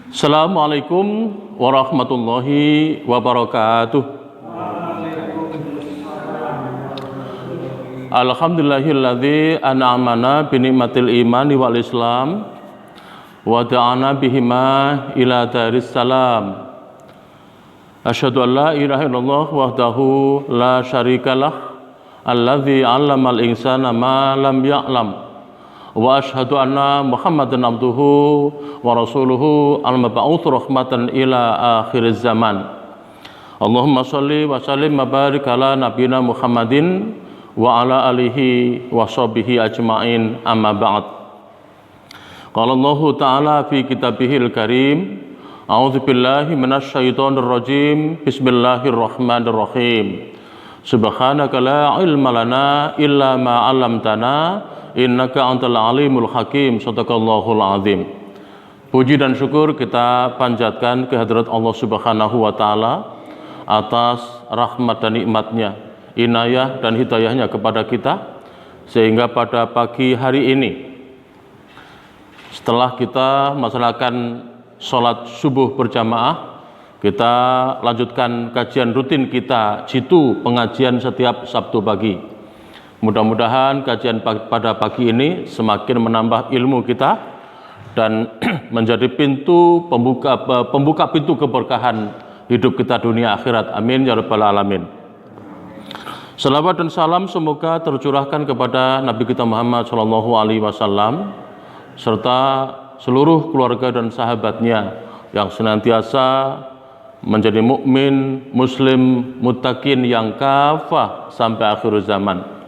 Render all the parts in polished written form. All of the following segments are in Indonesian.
Assalamualaikum warahmatullahi wabarakatuh. Alhamdulillahilladzi an'amana binikmatil imani wal islam wa da'ana bihima ila daris salam. Asyhadu an la ilaha illallah wahdahu la syarikalah alladzi 'allamal insana ma lam ya'lam. Wa asyhadu anna Muhammadan abduhu wa rasuluhu al-mab'uts rahmatan ila akhiriz zaman. Allahumma shalli wa sallim wa barik ala nabiyina Muhammadin wa ala alihi wa sahbihi ajma'in, amma ba'd. Qala Allah ta'ala fi kitabihil karim, a'udzu billahi minasy syaithanir rajim, bismillahirrahmanirrahim. Subhanaka la ilma lana illa ma 'allamtana innaka antal alimul hakim. Shadaqallahul azim. Puji dan syukur kita panjatkan kehadirat Allah Subhanahu wa taala atas rahmat dan nikmatnya, inayah dan hidayahnya kepada kita, sehingga pada pagi hari ini setelah kita melaksanakan sholat subuh berjamaah, kita lanjutkan kajian rutin kita, jitu pengajian setiap Sabtu pagi. Mudah-mudahan kajian pada pagi ini semakin menambah ilmu kita dan menjadi pembuka pintu keberkahan hidup kita dunia akhirat. Amin ya rabbal alamin. Salawat dan salam semoga tercurahkan kepada Nabi kita Muhammad SAW serta seluruh keluarga dan sahabatnya yang senantiasa menjadi mukmin, muslim, muttaqin yang kafah sampai akhir zaman.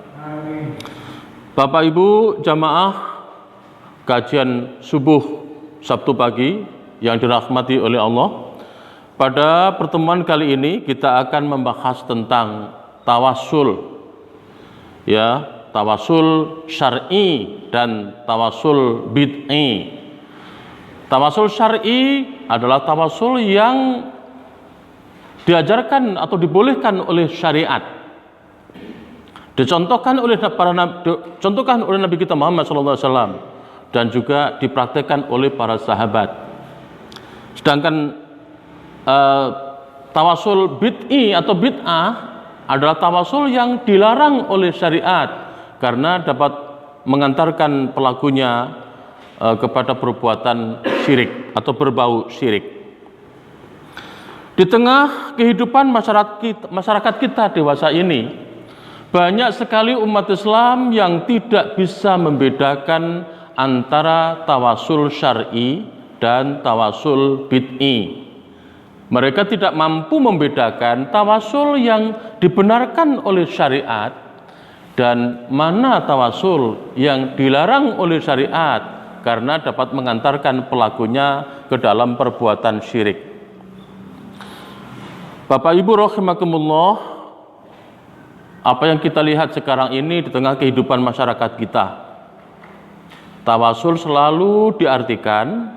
Bapak Ibu jamaah kajian subuh Sabtu pagi yang dirahmati oleh Allah, pada pertemuan kali ini kita akan membahas tentang tawassul, ya, tawassul syar'i dan tawassul bid'i. Tawassul syar'i adalah tawassul yang diajarkan atau dibolehkan oleh syariat, dicontohkan oleh Nabi kita Muhammad SAW dan juga dipraktekkan oleh para sahabat. Sedangkan tawassul bid'i atau bid'ah adalah tawassul yang dilarang oleh syariat karena dapat mengantarkan pelakunya kepada perbuatan syirik atau berbau syirik. Di tengah kehidupan masyarakat kita dewasa ini, banyak sekali umat Islam yang tidak bisa membedakan antara tawassul syar'i dan tawassul bid'i. Mereka tidak mampu membedakan tawassul yang dibenarkan oleh syariat dan mana tawassul yang dilarang oleh syariat karena dapat mengantarkan pelakunya ke dalam perbuatan syirik. Bapak Ibu rahimakumullah, apa yang kita lihat sekarang ini di tengah kehidupan masyarakat kita, tawassul selalu diartikan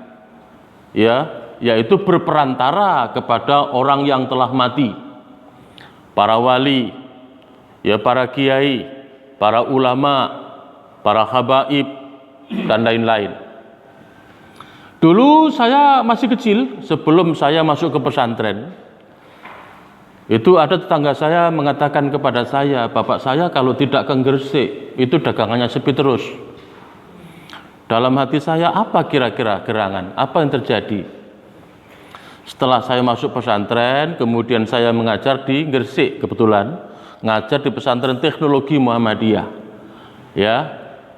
yaitu berperantara kepada orang yang telah mati, para wali, para kiai, para ulama, para habaib dan lain-lain. Dulu saya masih kecil, sebelum saya masuk ke pesantren, itu ada tetangga saya mengatakan kepada saya, bapak saya kalau tidak ke Gresik itu dagangannya sepi terus. Dalam hati saya, apa kira-kira gerangan, apa yang terjadi? Setelah saya masuk pesantren, kemudian saya mengajar di Gresik, kebetulan ngajar di pesantren teknologi Muhammadiyah. Ya,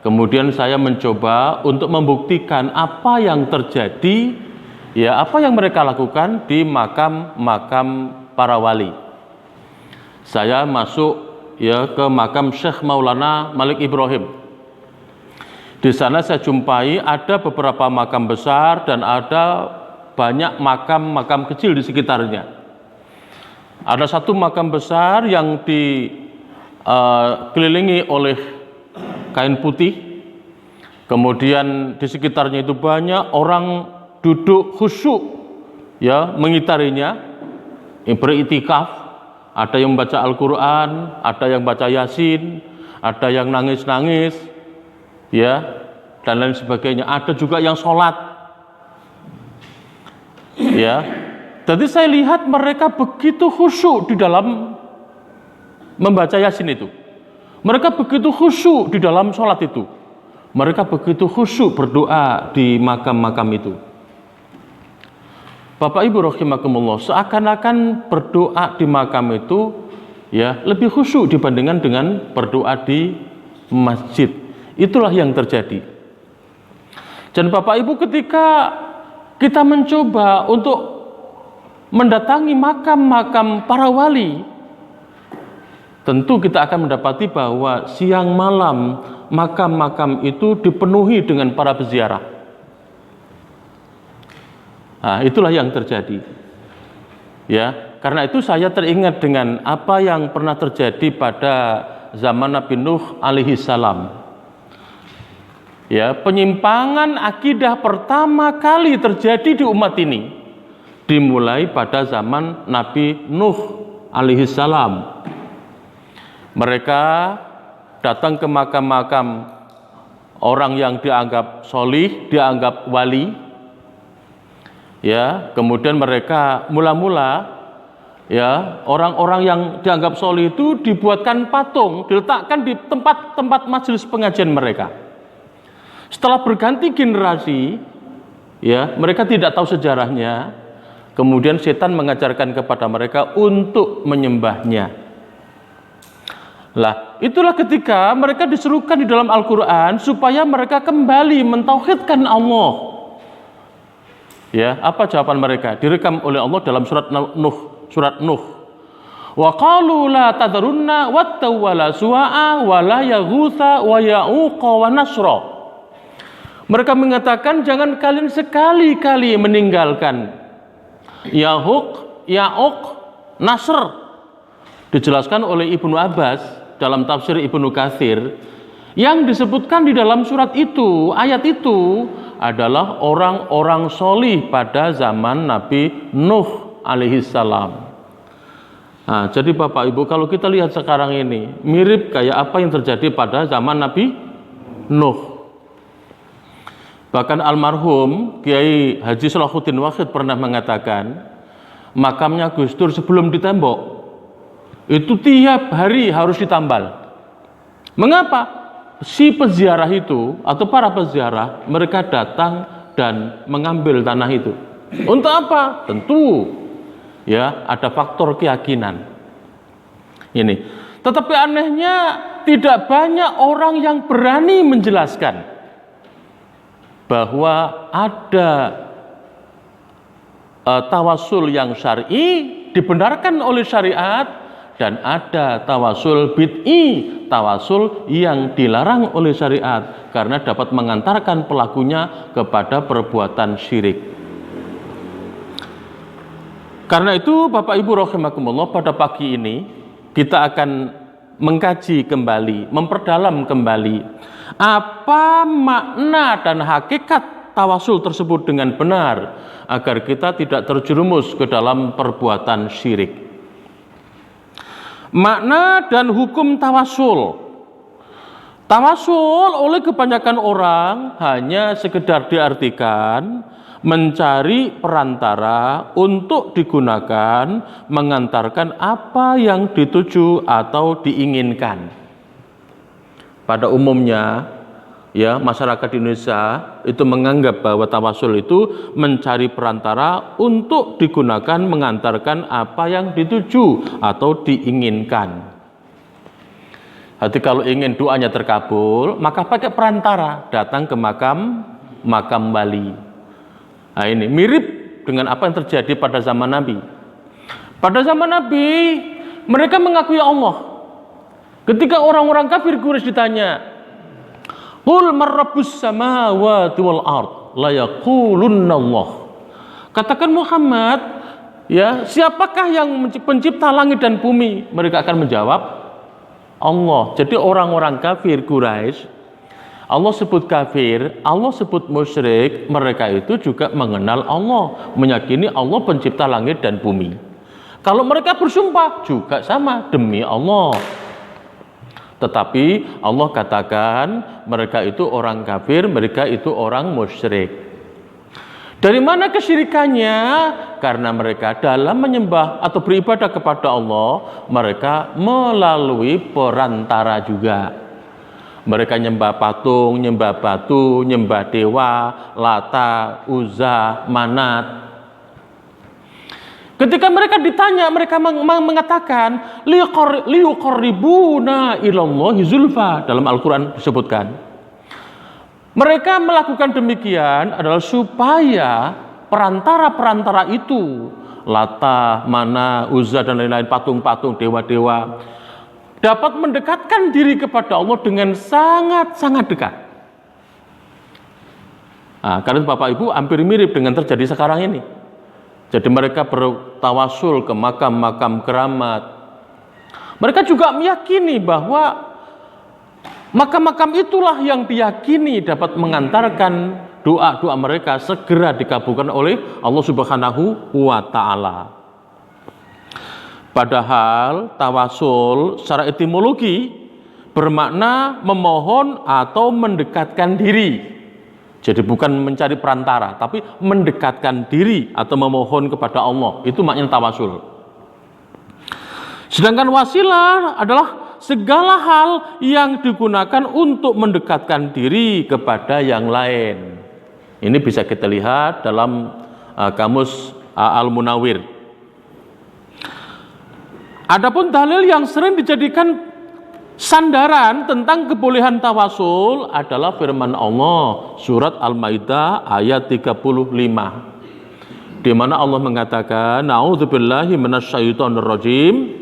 kemudian saya mencoba untuk membuktikan apa yang terjadi, apa yang mereka lakukan di makam para wali. Saya masuk ke makam Syekh Maulana Malik Ibrahim. Di sana saya jumpai ada beberapa makam besar dan ada banyak makam-makam kecil di sekitarnya. Ada satu makam besar yang dikelilingi oleh kain putih. Kemudian di sekitarnya itu banyak orang duduk khusyuk mengitarinya, beritikaf. Ada yang membaca Al-Quran, ada yang baca Yasin, ada yang nangis-nangis, dan lain sebagainya. Ada juga yang sholat. Ya. Jadi saya lihat mereka begitu khusyuk di dalam membaca Yasin itu. Mereka begitu khusyuk di dalam sholat itu. Mereka begitu khusyuk berdoa di makam-makam itu. Bapak Ibu rahimakumullah, seakan-akan berdoa di makam itu ya lebih khusyuk dibandingkan dengan berdoa di masjid. Itulah yang terjadi. Dan Bapak Ibu, ketika kita mencoba untuk mendatangi makam-makam para wali, tentu kita akan mendapati bahwa siang malam makam-makam itu dipenuhi dengan para peziarah. Nah, itulah yang terjadi. Ya, karena itu saya teringat dengan apa yang pernah terjadi pada zaman Nabi Nuh alaihi salam. Ya, penyimpangan akidah pertama kali terjadi di umat ini dimulai pada zaman Nabi Nuh alaihi salam. Mereka datang ke makam-makam orang yang dianggap solih, dianggap wali. Ya, kemudian mereka mula-mula ya, orang-orang yang dianggap solih itu dibuatkan patung, diletakkan di tempat-tempat majelis pengajian mereka. Setelah berganti generasi, ya, mereka tidak tahu sejarahnya. Kemudian setan mengajarkan kepada mereka untuk menyembahnya. Lah, itulah ketika mereka diserukan di dalam Al-Quran supaya mereka kembali mentauhidkan Allah. Ya, apa jawaban mereka? Direkam oleh Allah dalam surat Nuh. Wa qalu la tadrunna watta wala suwa'a wala yaghutsa wa ya'uqa wa nasra. Mereka mengatakan jangan kalian sekali-kali meninggalkan Ya'uq, Nasr. Dijelaskan oleh Ibnu Abbas dalam tafsir Ibnu Katsir, yang disebutkan di dalam surat itu, ayat itu adalah orang-orang solih pada zaman Nabi Nuh alaihi salam. Nah, jadi Bapak Ibu, kalau kita lihat sekarang ini mirip kayak apa yang terjadi pada zaman Nabi Nuh. Bahkan almarhum Kiai Haji Salahuddin Wahid pernah mengatakan, makamnya Gus Dur sebelum ditembok itu tiap hari harus ditambal. Mengapa? Si peziarah itu atau para peziarah mereka datang dan mengambil tanah itu. Untuk apa? Tentu ya ada faktor keyakinan. Ini. Tetapi anehnya tidak banyak orang yang berani menjelaskan bahwa ada tawasul yang syar'i dibenarkan oleh syariat dan ada tawasul bid'i, tawasul yang dilarang oleh syariat karena dapat mengantarkan pelakunya kepada perbuatan syirik. Karena itu Bapak Ibu rahimakumullah, pada pagi ini kita akan mengkaji kembali, memperdalam kembali apa makna dan hakikat tawasul tersebut dengan benar agar kita tidak terjerumus ke dalam perbuatan syirik. Makna dan hukum tawasul. Tawasul oleh kebanyakan orang hanya sekedar diartikan mencari perantara untuk digunakan mengantarkan apa yang dituju atau diinginkan. Pada umumnya ya, masyarakat Indonesia itu menganggap bahwa tawasul itu mencari perantara untuk digunakan mengantarkan apa yang dituju atau diinginkan. Jadi kalau ingin doanya terkabul, maka pakai perantara, datang ke makam wali. Nah, ini mirip dengan apa yang terjadi pada zaman Nabi. Pada zaman Nabi, mereka mengakui Allah. Ketika orang-orang kafir Quraisy ditanya, "Qul marrabbus samawati wal ard?" la yaqulunna Allah. Katakan Muhammad, ya, siapakah yang pencipta langit dan bumi? Mereka akan menjawab, Allah. Jadi orang-orang kafir Quraisy, Allah sebut kafir, Allah sebut musyrik, mereka itu juga mengenal Allah, meyakini Allah pencipta langit dan bumi. Kalau mereka bersumpah juga sama, demi Allah. Tetapi Allah katakan mereka itu orang kafir, mereka itu orang musyrik. Dari mana kesyirikannya? Karena mereka dalam menyembah atau beribadah kepada Allah, mereka melalui perantara juga. Mereka nyembah patung, nyembah batu, nyembah dewa, Lata, Uzza, Manat. Ketika mereka ditanya, mereka mengatakan liqarribuna ilallahi zulfa. Dalam Al-Quran disebutkan, mereka melakukan demikian adalah supaya perantara-perantara itu, Lata, Mana, Uzza dan lain-lain, patung-patung, dewa-dewa, dapat mendekatkan diri kepada Allah dengan sangat-sangat dekat. Nah, karena Bapak Ibu hampir mirip dengan terjadi sekarang ini. Jadi mereka bertawasul ke makam-makam keramat. Mereka juga meyakini bahwa makam-makam itulah yang diyakini dapat mengantarkan doa-doa mereka segera dikabulkan oleh Allah Subhanahu wa Ta'ala. Padahal tawasul secara etimologi bermakna memohon atau mendekatkan diri. Jadi bukan mencari perantara, tapi mendekatkan diri atau memohon kepada Allah. Itu maknanya tawasul. Sedangkan wasilah adalah segala hal yang digunakan untuk mendekatkan diri kepada yang lain. Ini bisa kita lihat dalam kamus Al-Munawwir. Adapun dalil yang sering dijadikan sandaran tentang kebolehan tawasul adalah firman Allah surat Al-Maidah ayat 35, di mana Allah mengatakan, A'udzubillahi minasyaitonirrajim.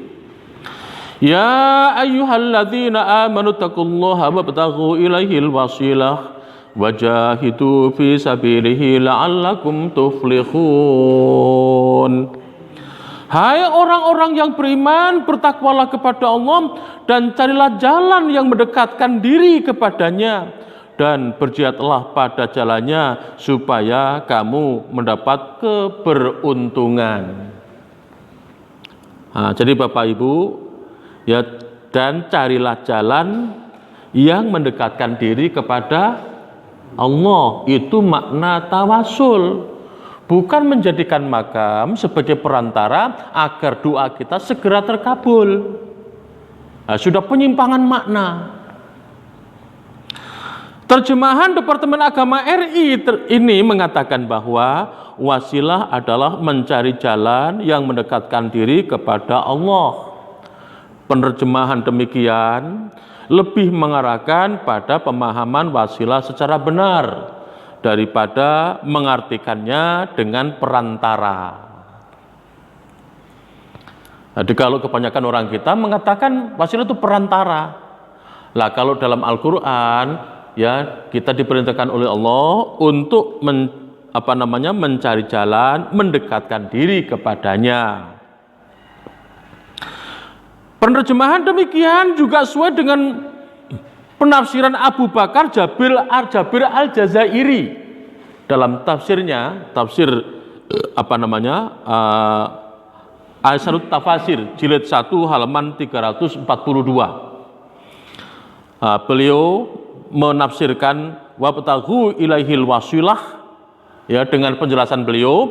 Ya ayyuhalladzina amanu taqullaha wabtaghu ilaihil wasilah wajahidu fi sabilihi la'allakum tuflihun. Hai orang-orang yang beriman, bertakwalah kepada Allah dan carilah jalan yang mendekatkan diri kepadanya, dan berjihadlah pada jalannya supaya kamu mendapat keberuntungan. Nah, jadi Bapak Ibu, ya, dan carilah jalan yang mendekatkan diri kepada Allah. Itu makna tawasul. Bukan menjadikan makam sebagai perantara agar doa kita segera terkabul. Nah, sudah penyimpangan makna. Terjemahan Departemen Agama RI ini mengatakan bahwa wasilah adalah mencari jalan yang mendekatkan diri kepada Allah. Penerjemahan demikian lebih mengarahkan pada pemahaman wasilah secara benar daripada mengartikannya dengan perantara. Jadi kalau kebanyakan orang kita mengatakan wasilah itu perantara. Lah kalau dalam Al-Quran, ya, kita diperintahkan oleh Allah untuk mencari jalan, mendekatkan diri kepadanya. Penerjemahan demikian juga sesuai dengan penafsiran Abu Bakar Jabir Al-Jazairi dalam tafsirnya, tafsir Aisyarut Tafasir jilid 1 halaman 342. Beliau menafsirkan wabtaghu ilaihil wasilah, ya, dengan penjelasan beliau,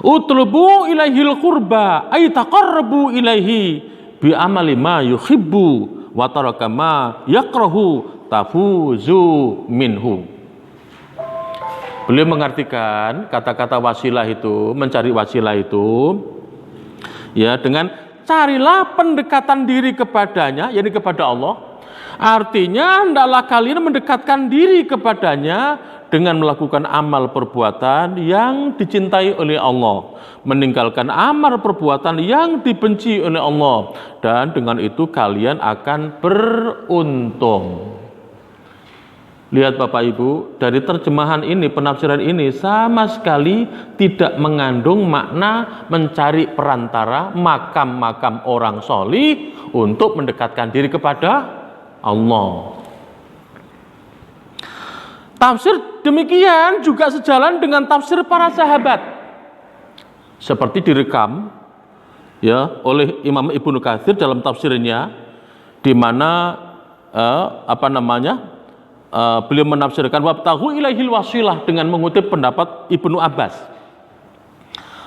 utlubu ilaihil qurba ay taqarrabu ilaihi bi amali ma yuhibbu wa taraka ma yakrahu tafuzu minhu. Beliau mengartikan kata-kata wasilah itu, mencari wasilah itu, ya, dengan carilah pendekatan diri kepadanya, yakni kepada Allah. Artinya hendaklah kalian mendekatkan diri kepadanya dengan melakukan amal perbuatan yang dicintai oleh Allah, meninggalkan amal perbuatan yang dibenci oleh Allah, dan dengan itu kalian akan beruntung. Lihat Bapak Ibu, dari terjemahan ini, penafsiran ini sama sekali tidak mengandung makna mencari perantara makam-makam orang solih untuk mendekatkan diri kepada Allah. Tafsir demikian juga sejalan dengan tafsir para sahabat, seperti direkam, ya, oleh Imam Ibnu Katsir dalam tafsirnya, di mana beliau menafsirkan wabtahu ilaihil wasilah dengan mengutip pendapat Ibnu Abbas.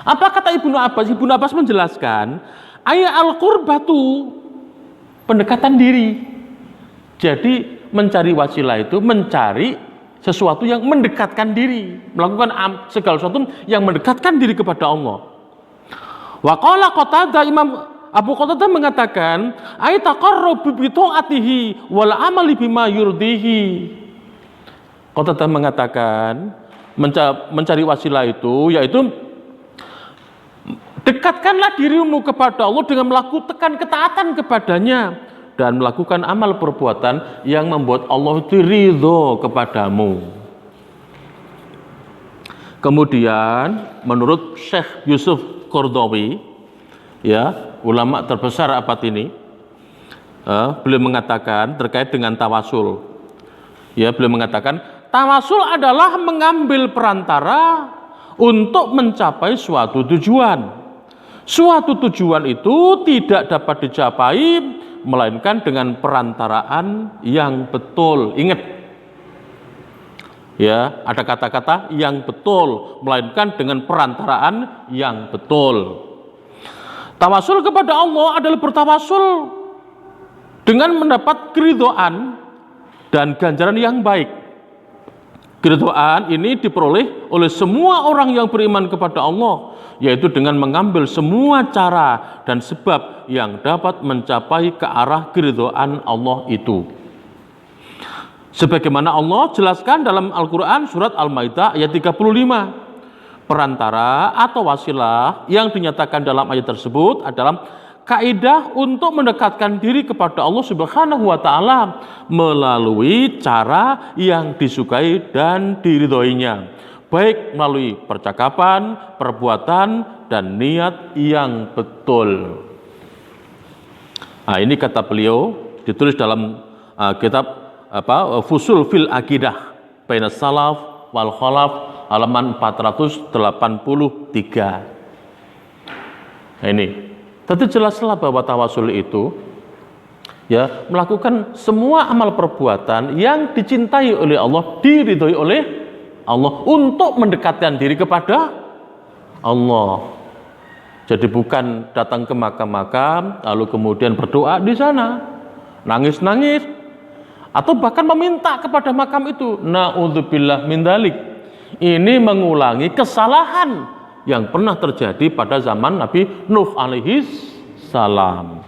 Apa kata Ibnu Abbas? Ibnu Abbas menjelaskan ayat al-qurbatu pendekatan diri. Jadi mencari wasilah itu mencari sesuatu yang mendekatkan diri, melakukan segala sesuatu yang mendekatkan diri kepada Allah. Wa qala Qatadah, Imam Abu Qatadah mengatakan ay taqarrubu bi taatihi wal amali bima yurdihi. Qatadah mengatakan mencari wasilah itu yaitu dekatkanlah dirimu kepada Allah dengan melakukan ketaatan kepadanya dan melakukan amal perbuatan yang membuat Allah itu ridho kepadamu. Kemudian menurut Syekh Yusuf Qaradawi, ya, ulama terbesar abad ini, beliau mengatakan terkait dengan tawasul. Ya, beliau mengatakan tawasul adalah mengambil perantara untuk mencapai suatu tujuan. Suatu tujuan itu tidak dapat dicapai melainkan dengan perantaraan yang betul. Ingat, ya, ada kata-kata yang betul, melainkan dengan perantaraan yang betul. Tawasul kepada Allah adalah bertawasul dengan mendapat keridhaan dan ganjaran yang baik. Keridhaan ini diperoleh oleh semua orang yang beriman kepada Allah, yaitu dengan mengambil semua cara dan sebab yang dapat mencapai ke arah keridhaan Allah itu. Sebagaimana Allah jelaskan dalam Al-Quran surat Al-Maidah ayat 35. Perantara atau wasilah yang dinyatakan dalam ayat tersebut adalah kaidah untuk mendekatkan diri kepada Allah Subhanahu wa taala melalui cara yang disukai dan diridhoinya, baik melalui percakapan, perbuatan dan niat yang betul. Nah, ini kata beliau ditulis dalam kitab Fusul fil Aqidah Bainas Salaf wal Khalaf halaman 483. Nah, ini tentu jelaslah bahwa tawasul itu ya melakukan semua amal perbuatan yang dicintai oleh Allah, diridhoi oleh Allah untuk mendekatkan diri kepada Allah. Jadi bukan datang ke makam-makam lalu kemudian berdoa di sana, nangis-nangis atau bahkan meminta kepada makam itu. Na'udzubillah min dzalik. Ini mengulangi kesalahan yang pernah terjadi pada zaman Nabi Nuh alaihi salam.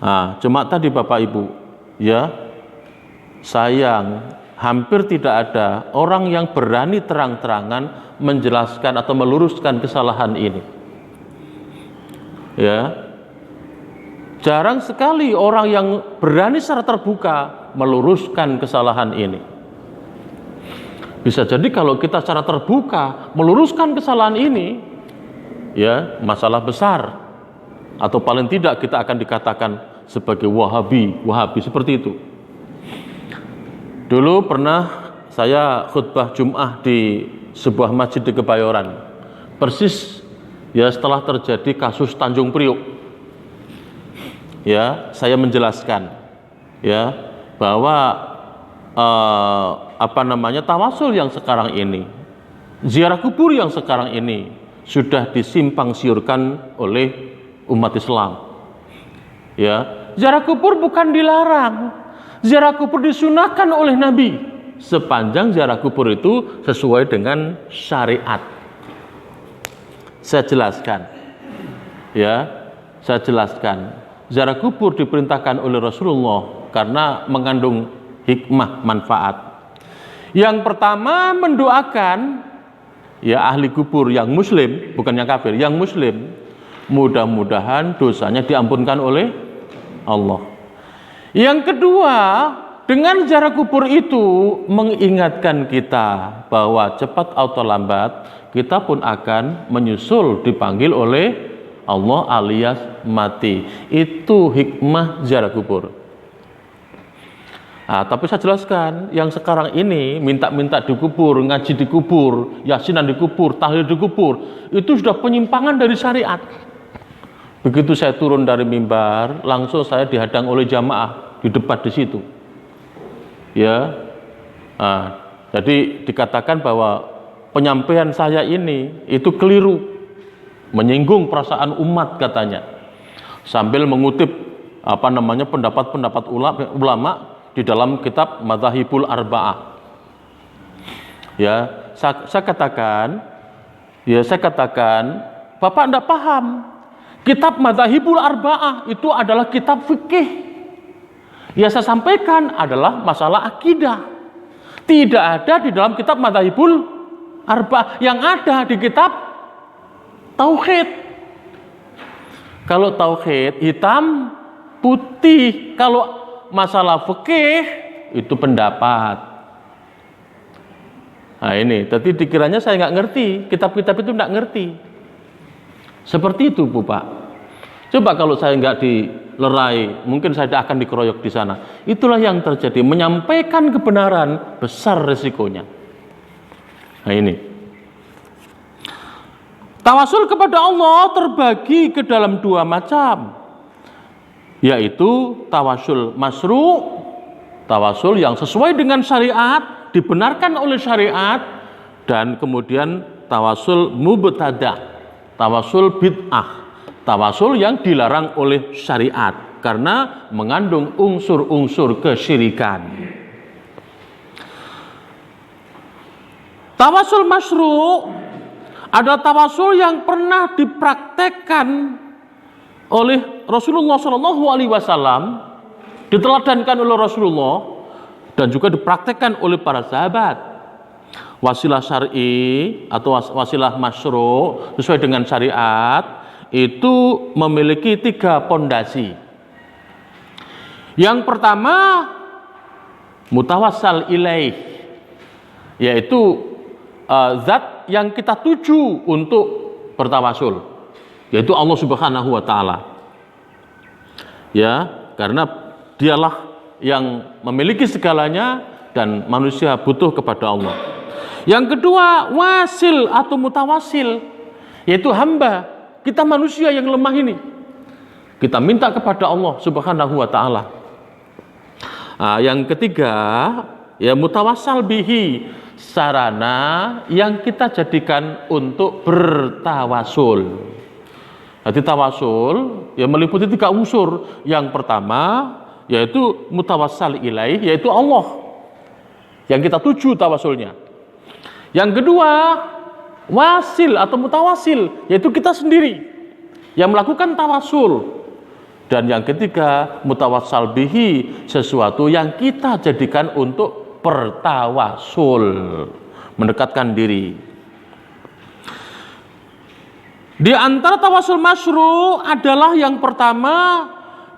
Nah, cuma tadi Bapak Ibu, ya, sayang hampir tidak ada orang yang berani terang-terangan menjelaskan atau meluruskan kesalahan ini. Ya, jarang sekali orang yang berani secara terbuka meluruskan kesalahan ini. Bisa jadi kalau kita secara terbuka meluruskan kesalahan ini, ya, masalah besar. Atau paling tidak kita akan dikatakan sebagai Wahabi seperti itu. Dulu pernah saya khutbah Jum'ah di sebuah masjid di Kebayoran. Persis ya setelah terjadi kasus Tanjung Priok. Ya, saya menjelaskan ya bahwa tawasul yang sekarang ini, ziarah kubur yang sekarang ini sudah disimpang siurkan oleh umat Islam. Ya, ziarah kubur bukan dilarang, ziarah kubur disunahkan oleh Nabi sepanjang ziarah kubur itu sesuai dengan syariat. Saya jelaskan, ziarah kubur diperintahkan oleh Rasulullah karena mengandung hikmah manfaat. Yang pertama mendoakan ya ahli kubur yang muslim, bukan yang kafir, yang muslim, mudah-mudahan dosanya diampunkan oleh Allah. Yang kedua, dengan ziarah kubur itu mengingatkan kita bahwa cepat atau lambat kita pun akan menyusul dipanggil oleh Allah alias mati. Itu hikmah ziarah kubur. Nah, tapi saya jelaskan, yang sekarang ini minta-minta dikubur, ngaji dikubur, yasinan dikubur, tahlil dikubur, itu sudah penyimpangan dari syariat. Begitu saya turun dari mimbar, langsung saya dihadang oleh jamaah di debat di situ. Ya, jadi dikatakan bahwa penyampaian saya ini itu keliru, menyinggung perasaan umat katanya, sambil mengutip pendapat-pendapat ulama di dalam kitab Madzhabul Arba'ah. Ya, saya katakan, Bapak tidak paham. Kitab Madzhabul Arba'ah itu adalah kitab fikih. Ya, saya sampaikan adalah masalah akidah. Tidak ada di dalam kitab Madzhabul Arba'ah, yang ada di kitab tauhid. Kalau tauhid hitam putih, kalau masalah fikih itu pendapat. Nah ini, tadi dikiranya saya nggak ngerti, kitab-kitab itu nggak ngerti. Seperti itu, Bu Pak. Coba kalau saya nggak dilerai, mungkin saya akan dikeroyok di sana. Itulah yang terjadi. Menyampaikan kebenaran besar resikonya. Nah ini. Tawasul kepada Allah terbagi ke dalam dua macam, yaitu tawasul masyru', tawasul yang sesuai dengan syariat, dibenarkan oleh syariat, dan kemudian tawasul mubtada', tawasul bid'ah, tawasul yang dilarang oleh syariat karena mengandung unsur-unsur kesyirikan. Tawasul masyru' adalah tawasul yang pernah dipraktekkan oleh Rasulullah SAW, diteladankan oleh Rasulullah, dan juga dipraktekkan oleh para sahabat. Wasilah syar'i atau wasilah masyru' sesuai dengan syariat itu memiliki 3 pondasi. Yang pertama, mutawassal ilaih, yaitu zat yang kita tuju untuk bertawasul, yaitu Allah Subhanahu wa taala. Ya, karena dialah yang memiliki segalanya dan manusia butuh kepada Allah. Yang kedua, wasil atau mutawasil, yaitu hamba, kita manusia yang lemah ini. Kita minta kepada Allah Subhanahu wa taala. Yang ketiga, ya mutawassal bihi, sarana yang kita jadikan untuk bertawasul. Jadi tawasul ya meliputi 3 unsur. Yang pertama yaitu mutawassal ilaih, yaitu Allah yang kita tuju tawasulnya. Yang kedua, wasil atau mutawasil, yaitu kita sendiri yang melakukan tawasul. Dan yang ketiga, mutawassal bihi, sesuatu yang kita jadikan untuk bertawasul, mendekatkan diri. Di antara tawasul masyru' adalah yang pertama,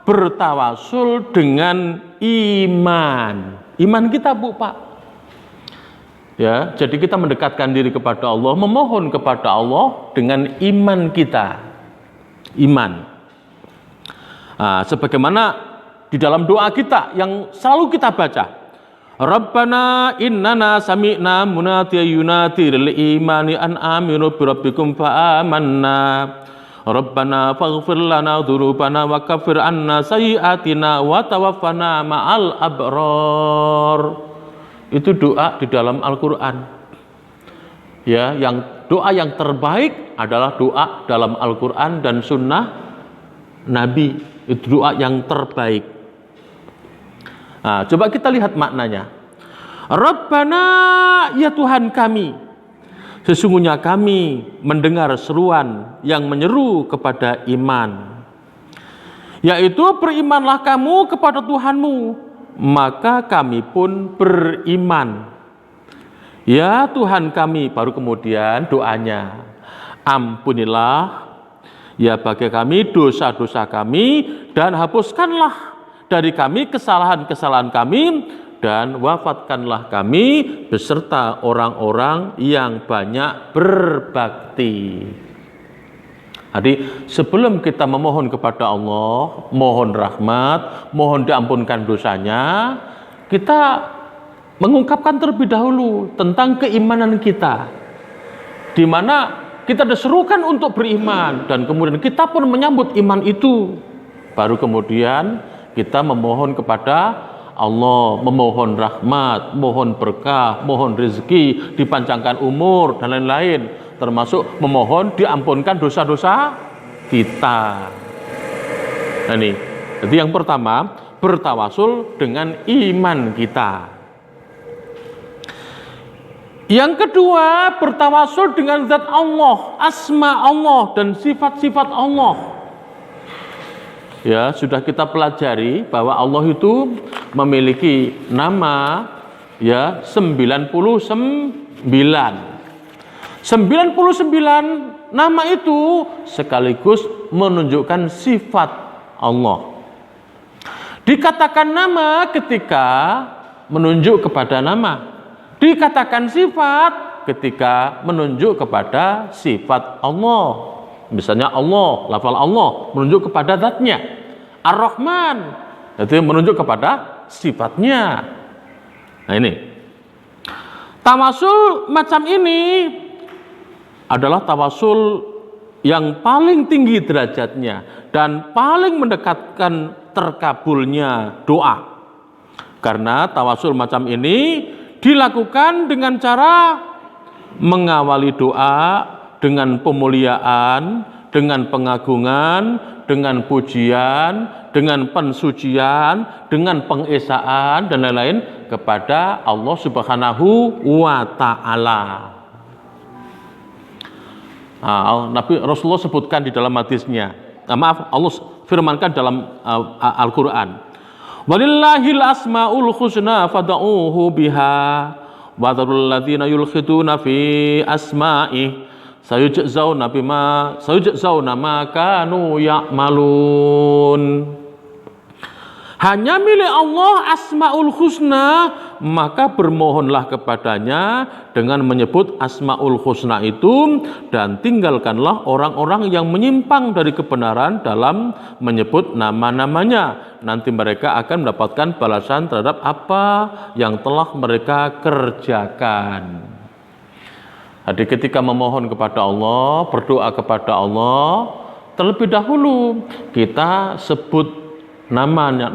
bertawasul dengan iman. Iman kita, Bu Pak. Ya, jadi kita mendekatkan diri kepada Allah, memohon kepada Allah dengan iman kita. Iman. Sebagaimana di dalam doa kita yang selalu kita baca, Rabbana innana sami'na munadiyan yunadi lil imani an aminu bi rabbikum fa amanna. Rabbana faghfir lana dzunubana wa kaffir anna sayyi'atina wa tawaffana ma'al abrar. Itu doa di dalam Al-Qur'an. Ya, doa yang terbaik adalah doa dalam Al-Qur'an dan sunnah Nabi. Itu doa yang terbaik. Coba kita lihat maknanya. Rabbana, ya Tuhan kami, sesungguhnya kami mendengar seruan yang menyeru kepada iman, yaitu berimanlah kamu kepada Tuhanmu, maka kami pun beriman. Ya Tuhan kami, baru kemudian doanya, ampunilah ya bagi kami dosa-dosa kami, dan hapuskanlah dari kami kesalahan-kesalahan kami, dan wafatkanlah kami beserta orang-orang yang banyak berbakti. Jadi sebelum kita memohon kepada Allah, mohon rahmat, mohon diampunkan dosanya, kita mengungkapkan terlebih dahulu tentang keimanan kita, di mana kita diserukan untuk beriman, dan kemudian kita pun menyambut iman itu. Baru kemudian kita memohon kepada Allah, memohon rahmat, mohon berkah, mohon rezeki, dipanjangkan umur dan lain-lain, termasuk memohon diampunkan dosa-dosa kita. Nah ini, jadi yang pertama bertawasul dengan iman kita. Yang kedua bertawasul dengan zat Allah, asma Allah dan sifat-sifat Allah. Ya, sudah kita pelajari bahwa Allah itu memiliki nama ya 99. 99 nama itu sekaligus menunjukkan sifat Allah. Dikatakan nama ketika menunjuk kepada nama. Dikatakan sifat ketika menunjuk kepada sifat Allah. Misalnya Allah, lafal Allah menunjuk kepada zatnya. Ar-Rahman itu menunjuk kepada sifatnya. Nah ini. Tawasul macam ini adalah tawasul yang paling tinggi derajatnya dan paling mendekatkan terkabulnya doa. Karena tawasul macam ini dilakukan dengan cara mengawali doa dengan pemuliaan, dengan pengagungan, dengan pujian, dengan pensucian, dengan pengesaan dan lain-lain kepada Allah Subhanahu wa taala. Nabi Rasulullah sebutkan di dalam hadisnya. Allah firmankan dalam Al-Qur'an. Walillahil asmaul husna fad'uuhu biha wa dzarul ladzina yulkhiduna fi asma'i sayujzauna ma kanu ya'malun. Hanya milik Allah asmaul husna, maka bermohonlah kepadanya dengan menyebut asmaul husna itu, dan tinggalkanlah orang-orang yang menyimpang dari kebenaran dalam menyebut nama-namanya. Nanti mereka akan mendapatkan balasan terhadap apa yang telah mereka kerjakan. Jadi ketika memohon kepada Allah, berdoa kepada Allah, terlebih dahulu kita sebut namanya,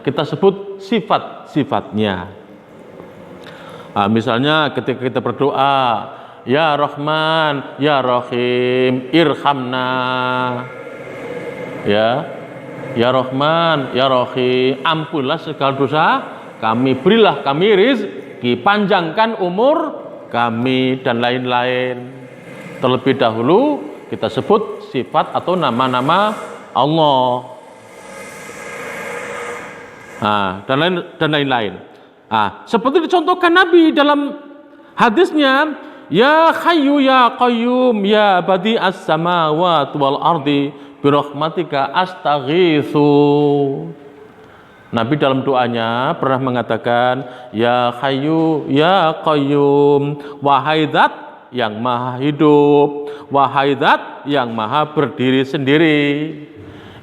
kita sebut sifat-sifatnya. Misalnya ketika kita berdoa, Ya Rahman, Ya Rahim, Irhamna. Ya Rahman, Ya Rahim, ampunlah segala dosa kami, berilah kami rizki, panjangkan umur kami dan lain-lain. Terlebih dahulu kita sebut sifat atau nama-nama Allah. Dan lain-lain. Seperti dicontohkan Nabi dalam hadisnya, Ya Hayyu Ya Qayyum Ya Badi'as Samawati wal Ardi birahmatika astaghitsu. Nabi dalam doanya pernah mengatakan, Ya Hayyu Ya Qayyum, wahai zat yang maha hidup, wahai zat yang maha berdiri sendiri.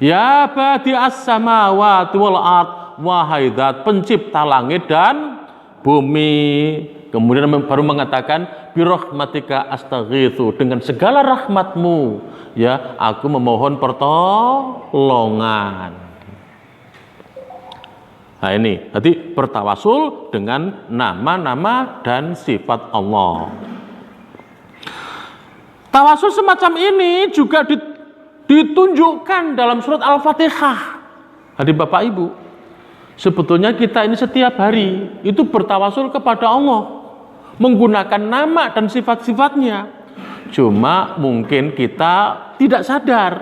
Ya Badi'as Samawati wal Ardi, wahai zat pencipta langit dan bumi. Kemudian baru mengatakan birahmatika astaghitsu, dengan segala rahmatmu ya aku memohon pertolongan. Nah ini, jadi bertawasul dengan nama-nama dan sifat Allah. Tawasul semacam ini juga ditunjukkan dalam surat Al-Fatihah. Jadi Bapak Ibu, sebetulnya kita ini setiap hari itu bertawasul kepada Allah menggunakan nama dan sifat-sifatnya. Cuma mungkin kita tidak sadar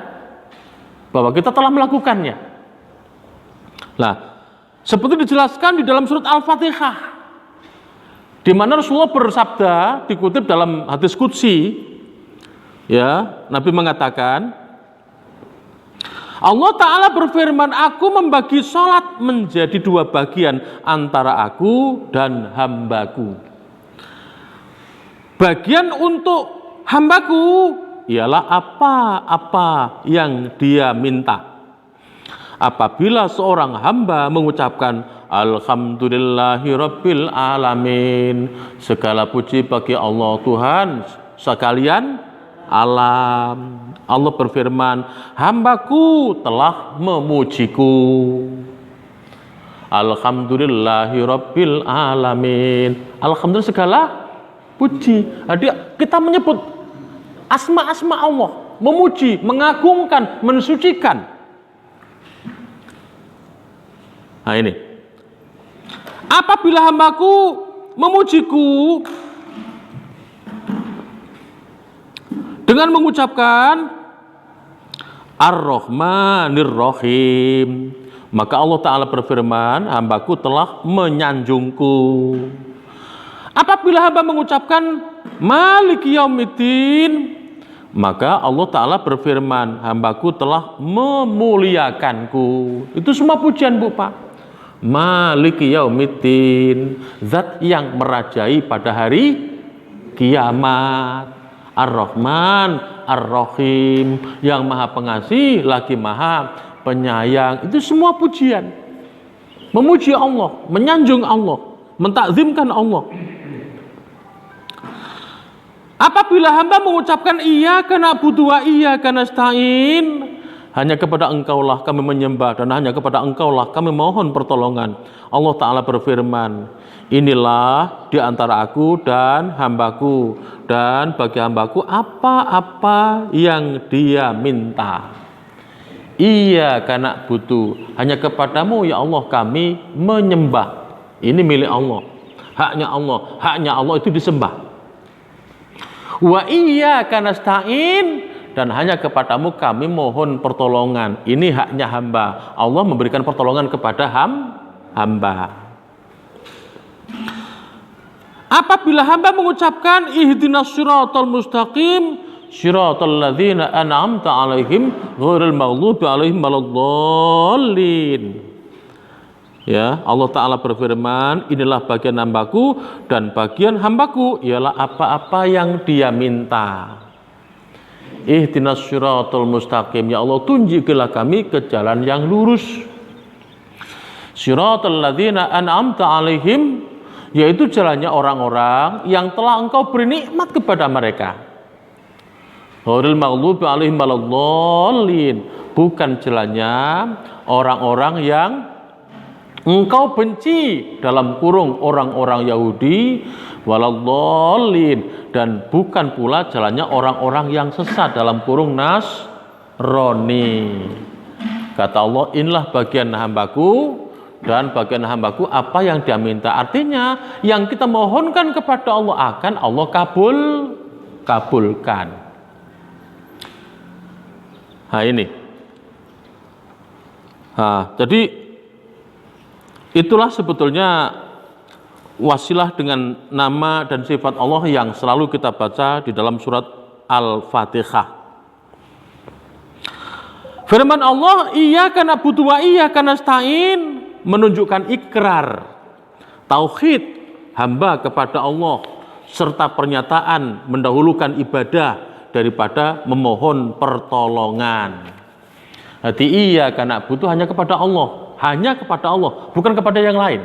bahwa kita telah melakukannya. Nah, seperti dijelaskan di dalam surat Al-Fatihah, di mana Rasulullah bersabda, dikutip dalam hadis qudsi, ya, Nabi mengatakan, Allah Ta'ala berfirman, aku membagi sholat menjadi dua bagian antara aku dan hambaku. Bagian untuk hambaku ialah apa-apa yang dia minta. Apabila seorang hamba mengucapkan Alhamdulillahi Rabbil Alamin, segala puji bagi Allah Tuhan sekalian alam. Allah berfirman, hambaku telah memujiku. Alhamdulillahirabbil alamin. Alhamdulillah segala puji. Jadi kita menyebut asma-asma Allah, memuji, mengagungkan, mensucikan. Nah ini. Apabila hambaku memujiku dengan mengucapkan Ar-Rahmanir Rahim, maka Allah Ta'ala berfirman, hambaku telah menyanjungku. Apabila hamba mengucapkan Maliki Yaumiddin, maka Allah Ta'ala berfirman, hambaku telah memuliakanku. Itu semua pujian, Bu Pak. Maliki Yaumiddin, zat yang merajai pada hari kiamat. Ar-Rahman, Ar-Rahim, yang maha pengasih lagi maha penyayang. Itu semua pujian. Memuji Allah, menyanjung Allah, mentakzimkan Allah. Apabila hamba mengucapkan iyyaka na'budu wa iyyaka nasta'in, hanya kepada Engkaulah kami menyembah dan hanya kepada Engkaulah kami mohon pertolongan. Allah Ta'ala berfirman, inilah di antara aku dan hambaku, dan bagi hambaku apa-apa yang dia minta. Iyyaka na'budu, hanya kepadamu ya Allah kami menyembah. Ini milik Allah, haknya Allah itu disembah. Wa iyyaka nasta'in, dan hanya kepadamu kami mohon pertolongan. Ini haknya hamba. Allah memberikan pertolongan kepada hamba. Apabila hamba mengucapkan ihdinas siratal mustaqim, siratal ladzina an'amta 'alaihim ghairil maghdubi 'alaihim waladdallin. Ya, Allah Ta'ala berfirman, inilah bagian hambaku dan bagian hambaku ialah apa-apa yang dia minta. Ihdinas siratal mustaqim, ya Allah tunjukilah kami ke jalan yang lurus. Siratal ladzina an'amta 'alaihim, yaitu jalannya orang-orang yang telah Engkau beri nikmat kepada mereka. Ghairil maghdubi 'alaihim waladdallin, bukan jalannya orang-orang yang Engkau benci, dalam kurung orang-orang Yahudi, waladdallin, dan bukan pula jalannya orang-orang yang sesat, dalam kurung Nasrani. Kata Allah, inilah bagian hambaku dan bagian hambaku apa yang dia minta. Artinya yang kita mohonkan kepada Allah akan Allah kabulkan. Nah ini. Nah, jadi itulah sebetulnya wasilah dengan nama dan sifat Allah yang selalu kita baca di dalam surat Al-Fatihah. Firman Allah, iyyaka na'budu wa iyyaka nasta'in, menunjukkan ikrar tauhid hamba kepada Allah serta pernyataan mendahulukan ibadah daripada memohon pertolongan. Jadi iyyaka na'budu hanya kepada Allah. Hanya kepada Allah, bukan kepada yang lain.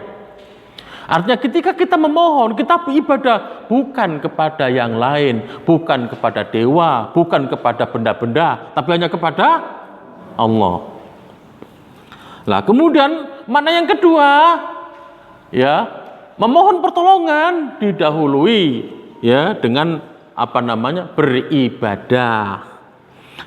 Artinya ketika kita memohon, kita beribadah bukan kepada yang lain, bukan kepada dewa, bukan kepada benda-benda, tapi hanya kepada Allah. Nah, kemudian mana yang kedua? Ya, memohon pertolongan didahului ya dengan beribadah.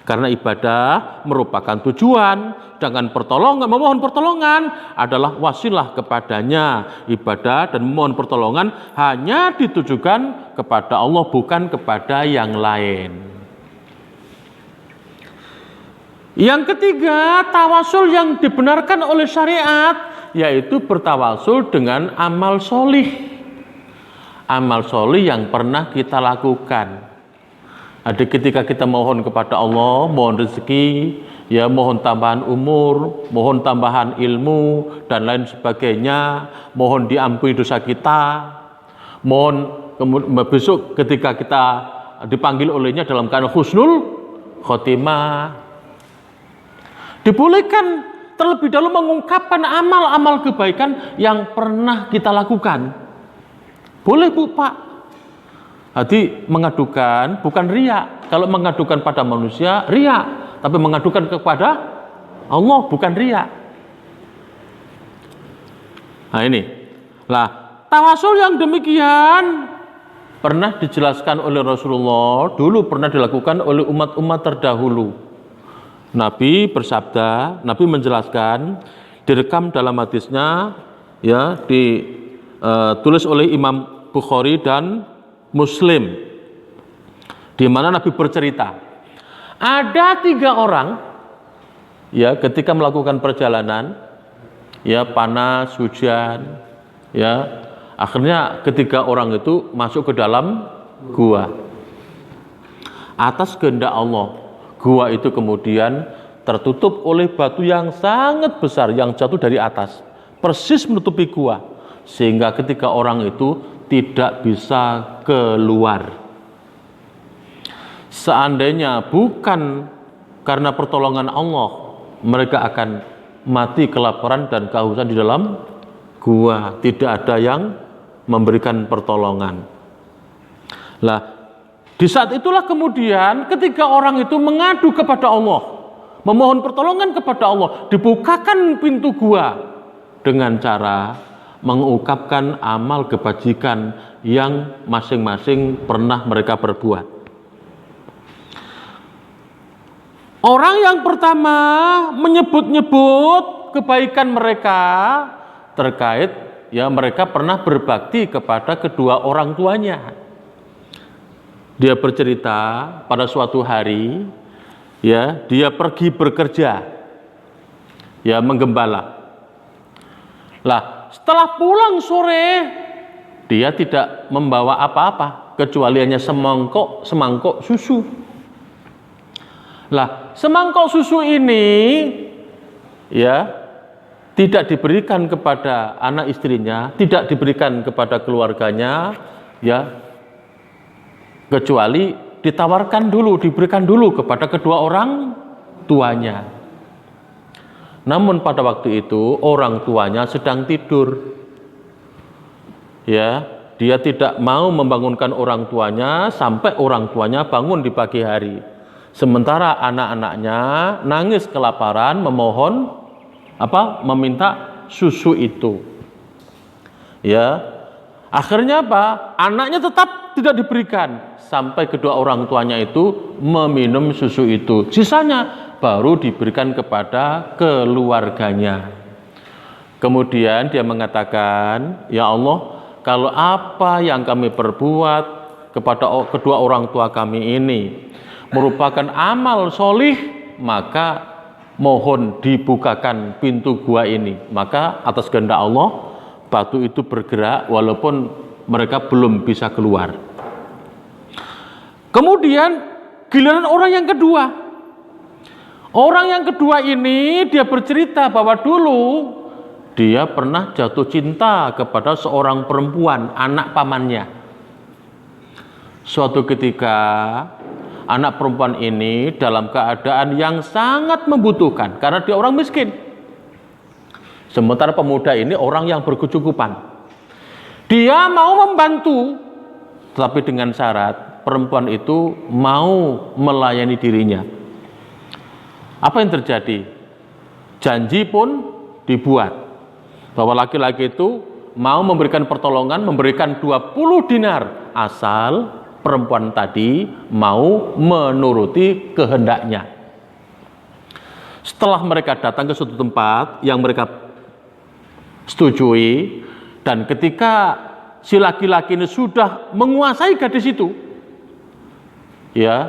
Karena ibadah merupakan tujuan, dengan memohon pertolongan adalah wasilah kepadanya. Ibadah dan memohon pertolongan hanya ditujukan kepada Allah, bukan kepada yang lain. Yang ketiga, tawasul yang dibenarkan oleh syariat, yaitu bertawasul dengan amal solih. Amal solih yang pernah kita lakukan. Ada ketika kita mohon kepada Allah, mohon rezeki, ya mohon tambahan umur, mohon tambahan ilmu dan lain sebagainya, mohon diampuni dosa kita, mohon besok ketika kita dipanggil olehnya dalam keadaan husnul khotimah. Dibolehkan terlebih dahulu mengungkapkan amal-amal kebaikan yang pernah kita lakukan. Boleh Bu Pak. Jadi mengadukan bukan riya. Kalau mengadukan pada manusia riya, tapi mengadukan kepada Allah bukan riya. Nah ini, lah tawasul yang demikian pernah dijelaskan oleh Rasulullah, dulu pernah dilakukan oleh umat-umat terdahulu. Nabi bersabda, Nabi menjelaskan, direkam dalam hadisnya, ya, ditulis oleh Imam Bukhari dan Muslim, di mana Nabi bercerita, ada 3 orang, ya, ketika melakukan perjalanan, ya, panas, hujan, ya, akhirnya ketiga orang itu masuk ke dalam gua. Atas kehendak Allah, gua itu kemudian tertutup oleh batu yang sangat besar yang jatuh dari atas, persis menutupi gua, sehingga ketika orang itu tidak bisa keluar. Seandainya bukan karena pertolongan Allah, mereka akan mati kelaparan dan kehausan di dalam gua, tidak ada yang memberikan pertolongan. Lah, di saat itulah kemudian ketika orang itu mengadu kepada Allah, memohon pertolongan kepada Allah, dibukakan pintu gua dengan cara mengungkapkan amal kebajikan yang masing-masing pernah mereka perbuat. Orang yang pertama menyebut-nyebut kebaikan mereka terkait, ya, mereka pernah berbakti kepada kedua orang tuanya. Dia bercerita pada suatu hari, ya, dia pergi bekerja, ya, menggembala. Lah, setelah pulang sore, dia tidak membawa apa-apa kecuali hanya semangkok susu. Lah, semangkok susu ini, ya, tidak diberikan kepada anak istrinya, tidak diberikan kepada keluarganya, ya, kecuali ditawarkan dulu, diberikan dulu kepada kedua orang tuanya. Namun pada waktu itu orang tuanya sedang tidur, ya, dia tidak mau membangunkan orang tuanya sampai orang tuanya bangun di pagi hari. Sementara anak-anaknya nangis kelaparan, meminta susu itu. Ya, akhirnya apa? Anaknya tetap tidak diberikan sampai kedua orang tuanya itu meminum susu itu. Sisanya baru diberikan kepada keluarganya. Kemudian dia mengatakan, ya Allah, kalau apa yang kami perbuat kepada kedua orang tua kami ini merupakan amal solih, maka mohon dibukakan pintu gua ini. Maka atas kehendak Allah, batu itu bergerak walaupun mereka belum bisa keluar. Kemudian giliran orang yang kedua. Orang yang kedua ini dia bercerita bahwa dulu dia pernah jatuh cinta kepada seorang perempuan, anak pamannya. Suatu ketika anak perempuan ini dalam keadaan yang sangat membutuhkan karena dia orang miskin. Sementara pemuda ini orang yang berkecukupan. Dia mau membantu, tetapi dengan syarat perempuan itu mau melayani dirinya. Apa yang terjadi? Janji pun dibuat bahwa laki-laki itu mau memberikan pertolongan, memberikan 20 dinar asal perempuan tadi mau menuruti kehendaknya. Setelah mereka datang ke suatu tempat yang mereka setujui, dan ketika si laki-laki ini sudah menguasai gadis itu, ya,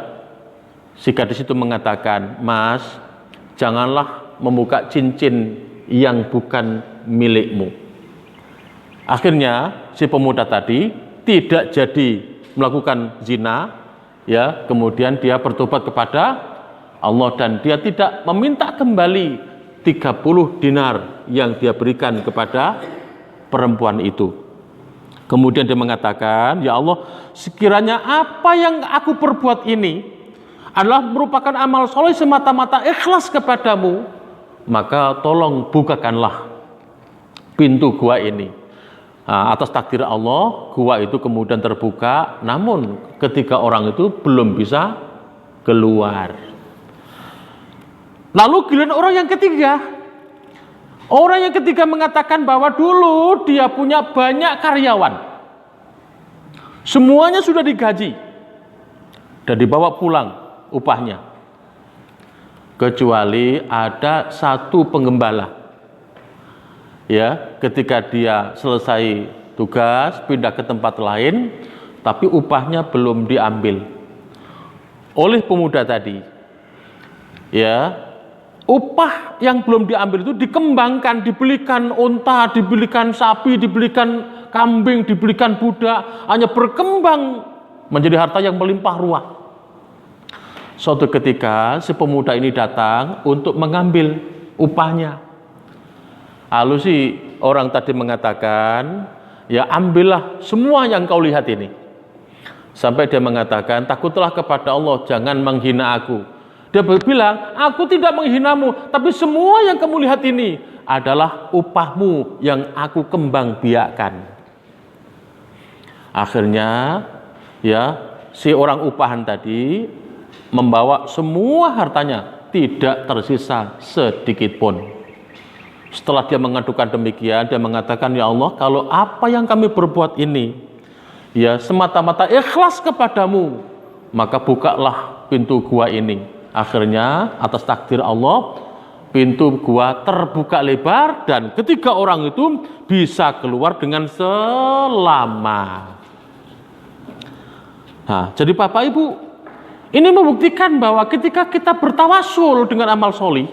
si gadis itu mengatakan, Mas, janganlah membuka cincin yang bukan milikmu. Akhirnya si pemuda tadi tidak jadi melakukan zina, ya, kemudian dia bertobat kepada Allah dan dia tidak meminta kembali 30 dinar yang dia berikan kepada perempuan itu. Kemudian dia mengatakan, ya Allah, sekiranya apa yang aku perbuat ini adalah merupakan amal soleh semata-mata ikhlas kepadamu, maka tolong bukakanlah pintu gua ini. Atas takdir Allah, gua itu kemudian terbuka, namun ketiga orang itu belum bisa keluar. Lalu giliran orang yang ketiga. Orang yang ketika mengatakan bahwa dulu dia punya banyak karyawan, semuanya sudah digaji dan dibawa pulang upahnya, kecuali ada satu penggembala. Ya, ketika dia selesai tugas pindah ke tempat lain, tapi upahnya belum diambil oleh pemuda tadi. Ya, upah yang belum diambil itu dikembangkan, dibelikan unta, dibelikan sapi, dibelikan kambing, dibelikan budak, hanya berkembang menjadi harta yang melimpah ruah. Suatu ketika si pemuda ini datang untuk mengambil upahnya. Lalu si orang tadi mengatakan, ya ambillah semua yang kau lihat ini. Sampai dia mengatakan, takutlah kepada Allah, jangan menghina aku. Dia bilang, aku tidak menghinamu, tapi semua yang kamu lihat ini adalah upahmu yang aku kembang biakkan. Akhirnya, ya si orang upahan tadi membawa semua hartanya, tidak tersisa sedikit pun. Setelah dia mengadukan demikian, dia mengatakan, ya Allah, kalau apa yang kami perbuat ini, ya semata-mata ikhlas kepadamu, maka bukalah pintu gua ini. Akhirnya atas takdir Allah, pintu gua terbuka lebar dan ketiga orang itu bisa keluar dengan selamat. Nah, jadi Bapak Ibu, ini membuktikan bahwa ketika kita bertawasul dengan amal solih,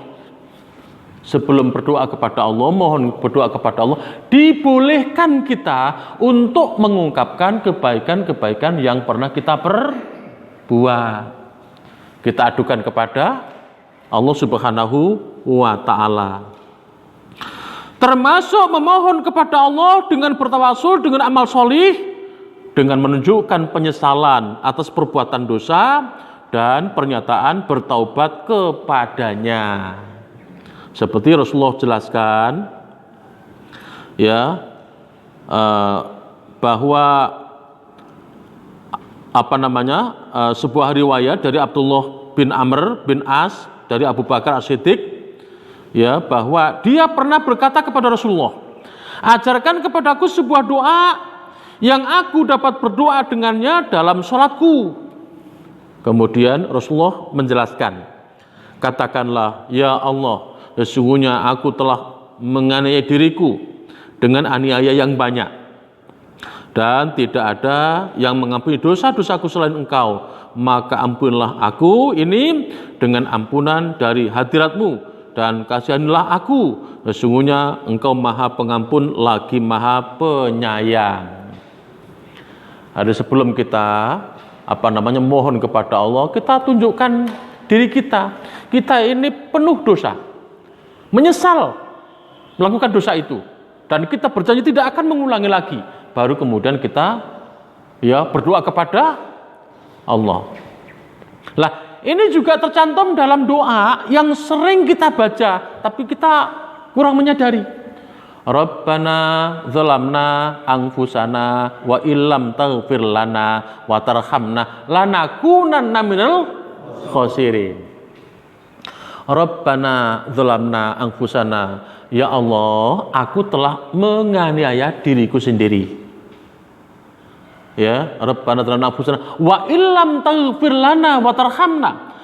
sebelum berdoa kepada Allah, mohon berdoa kepada Allah, dibolehkan kita untuk mengungkapkan kebaikan-kebaikan yang pernah kita perbuat. Kita adukan kepada Allah Subhanahu wa Ta'ala. Termasuk memohon kepada Allah dengan bertawasul, dengan amal solih, dengan menunjukkan penyesalan atas perbuatan dosa dan pernyataan bertaubat kepadanya. Seperti Rasulullah jelaskan, ya, bahwa sebuah riwayat dari Abdullah bin Amr bin As dari Abu Bakar As-Siddiq, ya, bahwa dia pernah berkata kepada Rasulullah, ajarkan kepadaku sebuah doa yang aku dapat berdoa dengannya dalam sholatku. Kemudian Rasulullah menjelaskan, katakanlah, ya Allah, sesungguhnya aku telah menganiaya diriku dengan aniaya yang banyak, dan tidak ada yang mengampuni dosa-dosaku selain Engkau, maka ampunilah aku ini dengan ampunan dari hadirat-Mu, dan kasihanilah aku, sesungguhnya Engkau Maha Pengampun lagi Maha Penyayang. Ada sebelum kita mohon kepada Allah, kita tunjukkan diri kita ini penuh dosa, menyesal melakukan dosa itu, dan kita berjanji tidak akan mengulangi lagi. Baru kemudian kita berdoa kepada Allah. Lah, ini juga tercantum dalam doa yang sering kita baca tapi kita kurang menyadari. Rabbana zalamna anfusana wa illam taghfir lana wa tarhamna lanakunanna minal khosirin. Rabbana zalamna anfusana, ya Allah, aku telah menganiaya diriku sendiri. Ya, Rabbana zalamna anfusana wa illam taghfir lana wa tarhamna.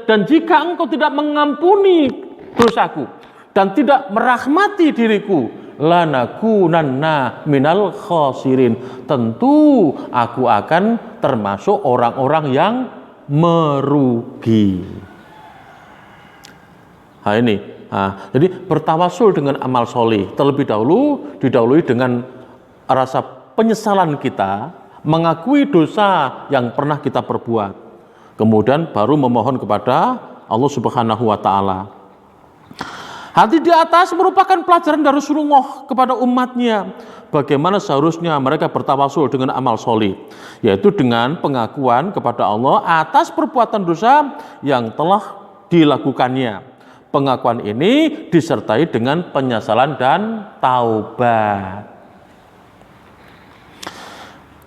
Dan jika Engkau tidak mengampuni dosaku dan tidak merahmati diriku, lanakunanna minal khosirin, tentu aku akan termasuk orang-orang yang merugi. Nah ini, jadi bertawasul dengan amal solih terlebih dahulu didahului dengan rasa penyesalan kita, mengakui dosa yang pernah kita perbuat, kemudian baru memohon kepada Allah Subhanahu wa Ta'ala. Hadis di atas merupakan pelajaran dari Rasulullah kepada umatnya, bagaimana seharusnya mereka bertawasul dengan amal solih, yaitu dengan pengakuan kepada Allah atas perbuatan dosa yang telah dilakukannya. Pengakuan ini disertai dengan penyesalan dan taubat.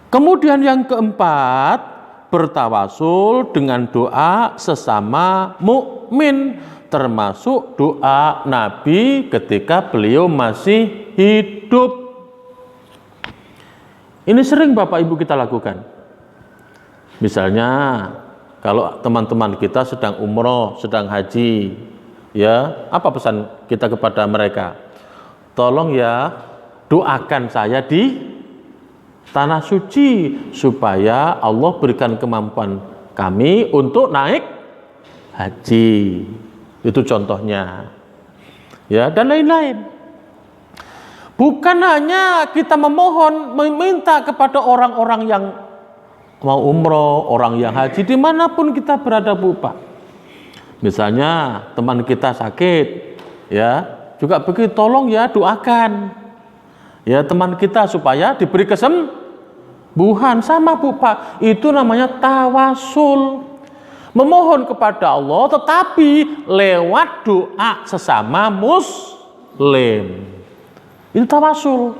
Kemudian yang keempat, bertawasul dengan doa sesama mukmin, termasuk doa Nabi ketika beliau masih hidup. Ini sering Bapak Ibu kita lakukan. Misalnya kalau teman-teman kita sedang umroh, sedang haji, ya, apa pesan kita kepada mereka? Tolong ya, doakan saya di tanah suci supaya Allah berikan kemampuan kami untuk naik haji. Itu contohnya. Ya, dan lain-lain. Bukan hanya kita memohon, meminta kepada orang-orang yang mau umroh, orang yang haji, dimanapun kita berada Bu Pak. Misalnya teman kita sakit, ya, juga begitu, tolong ya doakan. Ya, teman kita supaya diberi kesembuhan. Sama Bu Pak, itu namanya tawasul. Memohon kepada Allah tetapi lewat doa sesama muslim. Itu tawasul.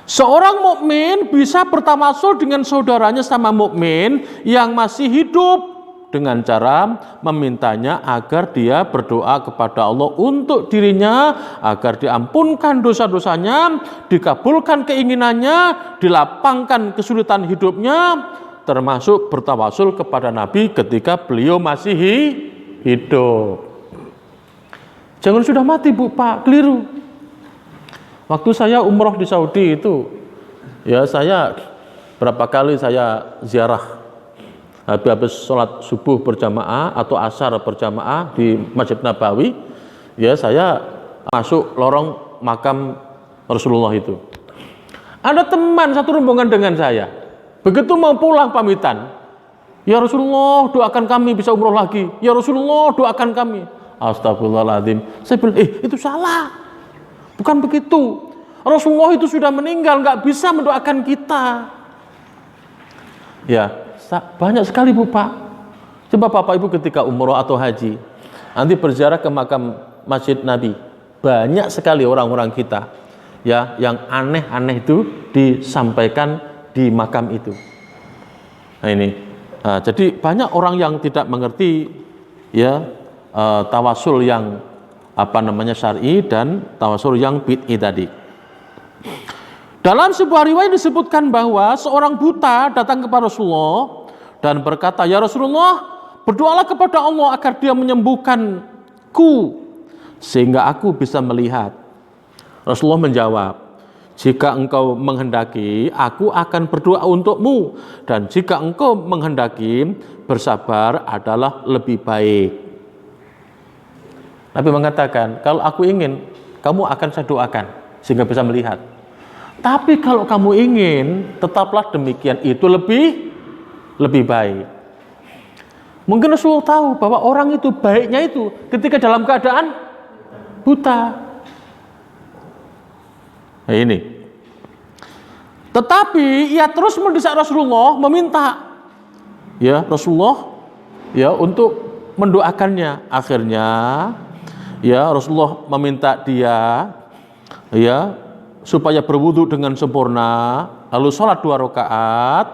Seorang mukmin bisa bertawasul dengan saudaranya sama mukmin yang masih hidup dengan cara memintanya agar dia berdoa kepada Allah untuk dirinya agar diampunkan dosa-dosanya, dikabulkan keinginannya, dilapangkan kesulitan hidupnya, termasuk bertawasul kepada Nabi ketika beliau masih hidup. Jangan sudah mati Bu Pak, keliru. Waktu saya umroh di Saudi itu, ya saya berapa kali saya ziarah habis sholat subuh berjamaah atau asar berjamaah di Masjid Nabawi, ya saya masuk lorong makam Rasulullah itu. Ada teman satu rombongan dengan saya, begitu mau pulang pamitan, ya Rasulullah doakan kami bisa umroh lagi, ya Rasulullah doakan kami. Astagfirullahaladzim, saya bilang, itu salah. Bukan begitu. Rasulullah itu sudah meninggal, nggak bisa mendoakan kita. Ya, banyak sekali Bu Pak. Coba Bapak Ibu ketika umroh atau haji, nanti berziarah ke makam Masjid Nabi, banyak sekali orang-orang kita, ya, yang aneh-aneh itu disampaikan di makam itu. Nah ini, jadi banyak orang yang tidak mengerti, ya, tawasul yang syar'i dan tawasul yang bid'i tadi. Dalam sebuah riwayat disebutkan bahwa seorang buta datang kepada Rasulullah dan berkata, ya Rasulullah, berdoalah kepada Allah agar dia menyembuhkanku sehingga aku bisa melihat. Rasulullah menjawab, jika engkau menghendaki, aku akan berdoa untukmu, dan jika engkau menghendaki, bersabar adalah lebih baik. Nabi mengatakan, kalau aku ingin, kamu akan saya doakan sehingga bisa melihat. Tapi kalau kamu ingin, tetaplah demikian, itu lebih baik. Mungkin Rasul tahu bahwa orang itu baiknya itu ketika dalam keadaan buta. Nah ini. Tetapi ia terus mendesak Rasulullah, meminta, ya Rasulullah, ya untuk mendoakannya. Akhirnya, ya Rasulullah meminta dia, ya, supaya berwudu dengan sempurna, lalu sholat 2 rakaat.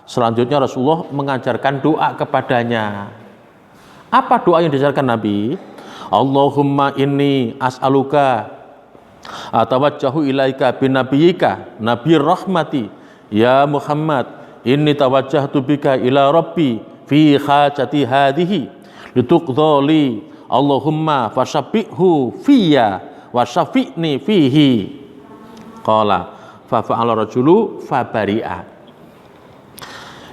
Selanjutnya Rasulullah mengajarkan doa kepadanya. Apa doa yang diajarkan Nabi? Allahumma inni as'aluka atawajjahu ilaika binabiyika nabiyir rahmati ya Muhammad inni tawajjahtu bika ila rabbi fi hajati hadhihi lituqdhali Allahumma fashabbihu fiyya wa syafi'ni fihi. Qala fa fa'ala rajulu fa bari'a.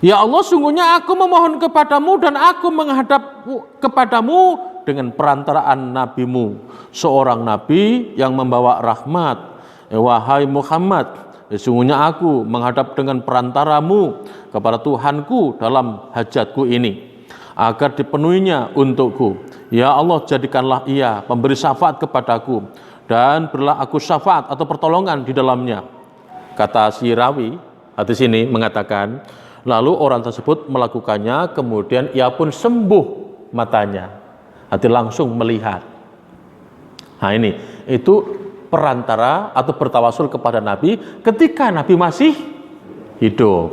Ya Allah, sungguhnya aku memohon kepadamu dan aku menghadap kepadamu dengan perantaraan nabimu, seorang nabi yang membawa rahmat. Wahai Muhammad, sesungguhnya aku menghadap dengan perantaramu kepada Tuhanku dalam hajatku ini, agar dipenuhinya untukku. Ya Allah, jadikanlah ia pemberi syafaat kepadaku, dan berilah aku syafaat atau pertolongan di dalamnya. Kata si rawi hadis ini mengatakan, lalu orang tersebut melakukannya, kemudian ia pun sembuh matanya, hati langsung melihat. Nah ini, itu perantara atau bertawasul kepada Nabi ketika Nabi masih hidup.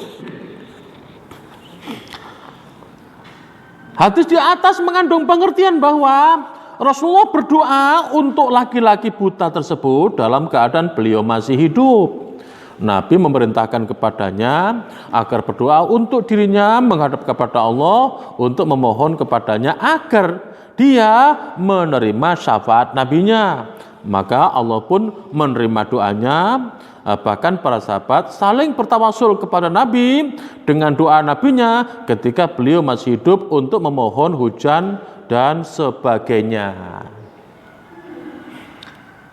Hadis di atas mengandung pengertian bahwa Rasulullah berdoa untuk laki-laki buta tersebut dalam keadaan beliau masih hidup. Nabi memerintahkan kepadanya agar berdoa untuk dirinya menghadap kepada Allah, untuk memohon kepadanya agar dia menerima syafaat nabinya. Maka Allah pun menerima doanya. Bahkan para sahabat saling bertawasul kepada Nabi dengan doa nabinya ketika beliau masih hidup untuk memohon hujan dan sebagainya.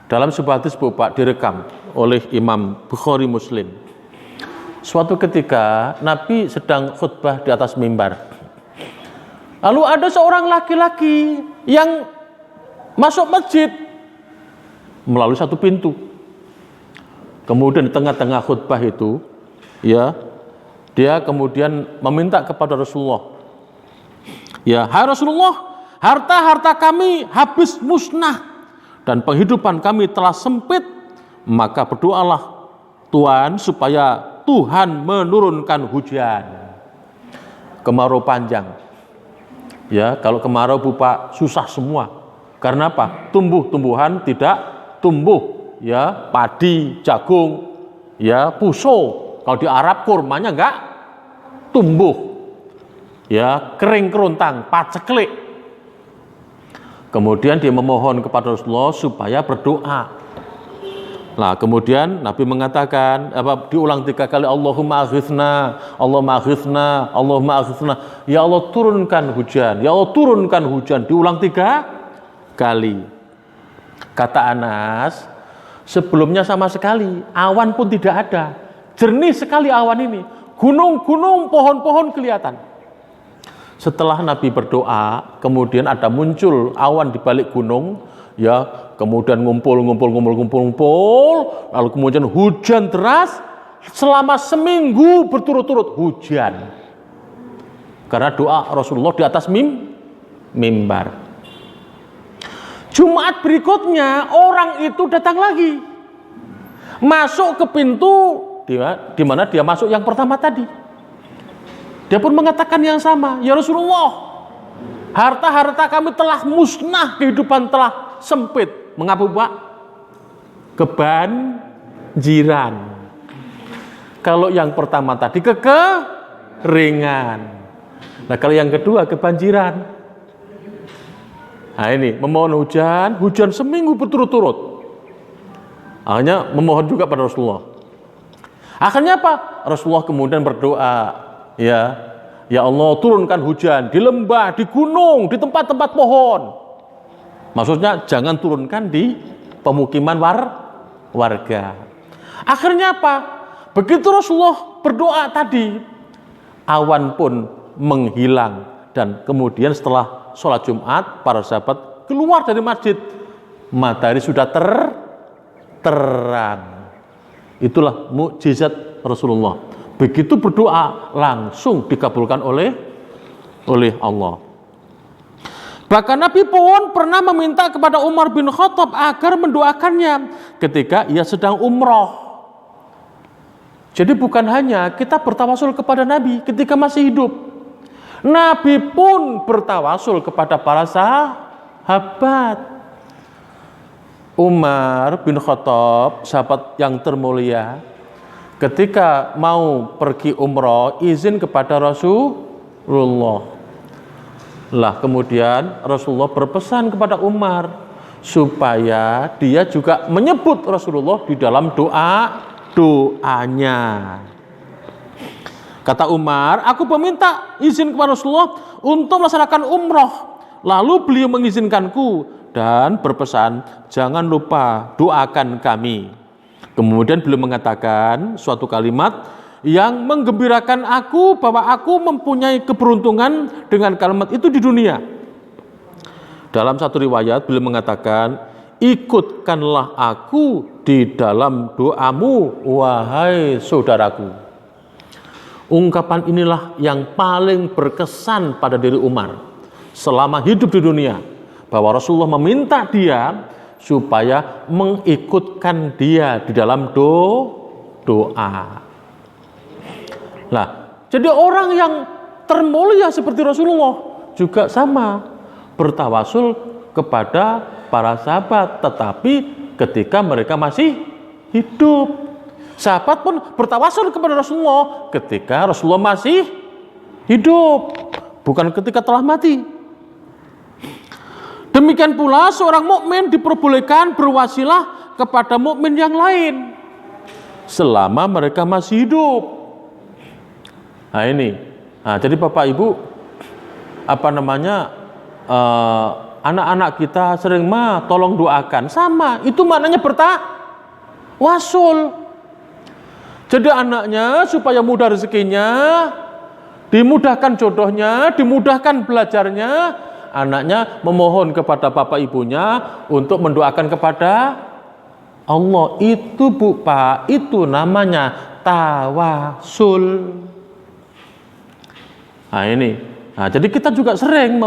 Dalam sebuah hadis Pak direkam oleh Imam Bukhari Muslim. Suatu ketika Nabi sedang khutbah di atas mimbar. Lalu ada seorang laki-laki yang masuk masjid melalui satu pintu. Kemudian di tengah-tengah khutbah itu, ya, dia kemudian meminta kepada Rasulullah, ya, hai Rasulullah, harta-harta kami habis musnah dan penghidupan kami telah sempit, maka berdoalah Tuhan supaya Tuhan menurunkan hujan. Kemarau panjang, ya, kalau kemarau Bapak susah semua. Karena apa? Tumbuh-tumbuhan tidak tumbuh. Ya, padi, jagung, ya, puso. Kalau di Arab kurmanya enggak tumbuh. Ya, kering kerontang, paceklik. Kemudian dia memohon kepada Rasulullah supaya berdoa. Nah, kemudian Nabi mengatakan, diulang 3 kali, Allahumma aghithna, Allahumma aghithna, Allahumma aghithna. Ya Allah turunkan hujan, ya Allah turunkan hujan. Diulang 3 kali. Kata Anas, sebelumnya sama sekali awan pun tidak ada, jernih sekali awan ini, gunung-gunung, pohon-pohon kelihatan. Setelah Nabi berdoa, kemudian ada muncul awan di balik gunung, ya, kemudian ngumpul, lalu kemudian hujan deras selama seminggu berturut-turut hujan. Karena doa Rasulullah di atas mimbar. Jumat berikutnya orang itu datang lagi, masuk ke pintu di mana dia masuk yang pertama tadi. Dia pun mengatakan yang sama, ya Rasulullah, harta-harta kami telah musnah, kehidupan telah sempit. Mengapa Pak? Kebanjiran. Kalau yang pertama tadi kekeringan, nah kalau yang kedua kebanjiran. Nah ini memohon hujan seminggu berturut-turut. Akhirnya memohon juga pada Rasulullah. Akhirnya apa? Rasulullah kemudian berdoa, ya Allah turunkan hujan di lembah, di gunung, di tempat-tempat pohon. Maksudnya jangan turunkan di pemukiman warga. Akhirnya apa? Begitu Rasulullah berdoa tadi, awan pun menghilang dan kemudian setelah sholat Jumat, para sahabat keluar dari masjid, matahari sudah terang. Itulah mukjizat Rasulullah. Begitu berdoa langsung dikabulkan oleh Allah. Bahkan Nabi pun pernah meminta kepada Umar bin Khattab agar mendoakannya ketika ia sedang umroh. Jadi bukan hanya kita bertawasul kepada Nabi ketika masih hidup, Nabi pun bertawasul kepada para sahabat. Umar bin Khattab, sahabat yang termulia, ketika mau pergi umroh, izin kepada Rasulullah. Lah kemudian Rasulullah berpesan kepada Umar supaya dia juga menyebut Rasulullah di dalam doanya. Kata Umar, aku meminta izin kepada Rasulullah untuk melaksanakan umroh. Lalu beliau mengizinkanku dan berpesan, jangan lupa doakan kami. Kemudian beliau mengatakan suatu kalimat yang menggembirakan aku bahwa aku mempunyai keberuntungan dengan kalimat itu di dunia. Dalam satu riwayat beliau mengatakan, ikutkanlah aku di dalam doamu, wahai saudaraku. Ungkapan inilah yang paling berkesan pada diri Umar selama hidup di dunia, bahwa Rasulullah meminta dia supaya mengikutkan dia di dalam doa. Nah, jadi orang yang termulia seperti Rasulullah juga sama, bertawasul kepada para sahabat, tetapi ketika mereka masih hidup. Sahabat pun bertawasul kepada Rasulullah ketika Rasulullah masih hidup, bukan ketika telah mati. Demikian pula seorang mukmin diperbolehkan berwasilah kepada mukmin yang lain selama mereka masih hidup. Nah ini, jadi Bapak Ibu, anak-anak kita sering tolong doakan, sama, itu maknanya bertawasul. Jadi anaknya supaya mudah rezekinya, dimudahkan jodohnya, dimudahkan belajarnya, anaknya memohon kepada bapak ibunya untuk mendoakan kepada Allah. Itu Bu Pak, itu namanya tawasul. Nah ini, jadi kita juga sering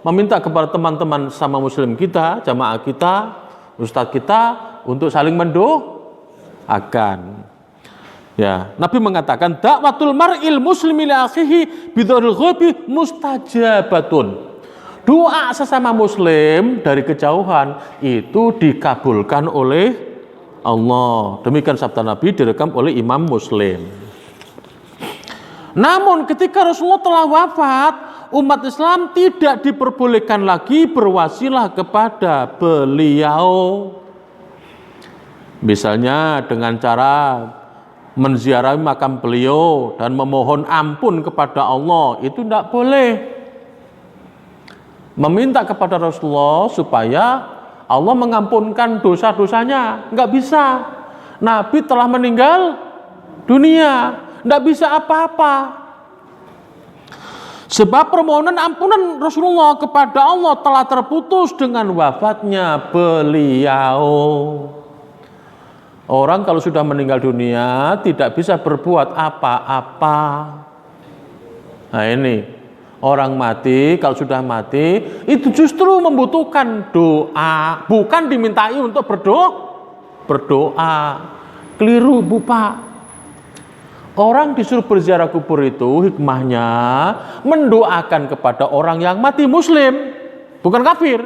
meminta kepada teman-teman sama muslim kita, jamaah kita, ustadz kita untuk saling mendoakan. Ya, Nabi mengatakan dakwatul mar'il muslimi li akhihi bidhuril ghaibi mustajabatun. Doa sesama muslim dari kejauhan itu dikabulkan oleh Allah. Demikian sabda Nabi direkam oleh Imam Muslim. Namun ketika Rasulullah telah wafat, umat Islam tidak diperbolehkan lagi berwasilah kepada beliau. Misalnya dengan cara menziarahi makam beliau dan memohon ampun kepada Allah, itu tidak boleh. Meminta kepada Rasulullah supaya Allah mengampunkan dosa-dosanya, nggak bisa. Nabi telah meninggal dunia, nggak bisa apa-apa. Sebab permohonan ampunan Rasulullah kepada Allah telah terputus dengan wafatnya beliau. Orang kalau sudah meninggal dunia tidak bisa berbuat apa-apa. Nah ini, orang mati kalau sudah mati itu justru membutuhkan doa, bukan dimintai untuk berdoa. Keliru Bu Pak. Orang disuruh berziarah kubur itu hikmahnya mendoakan kepada orang yang mati muslim, bukan kafir.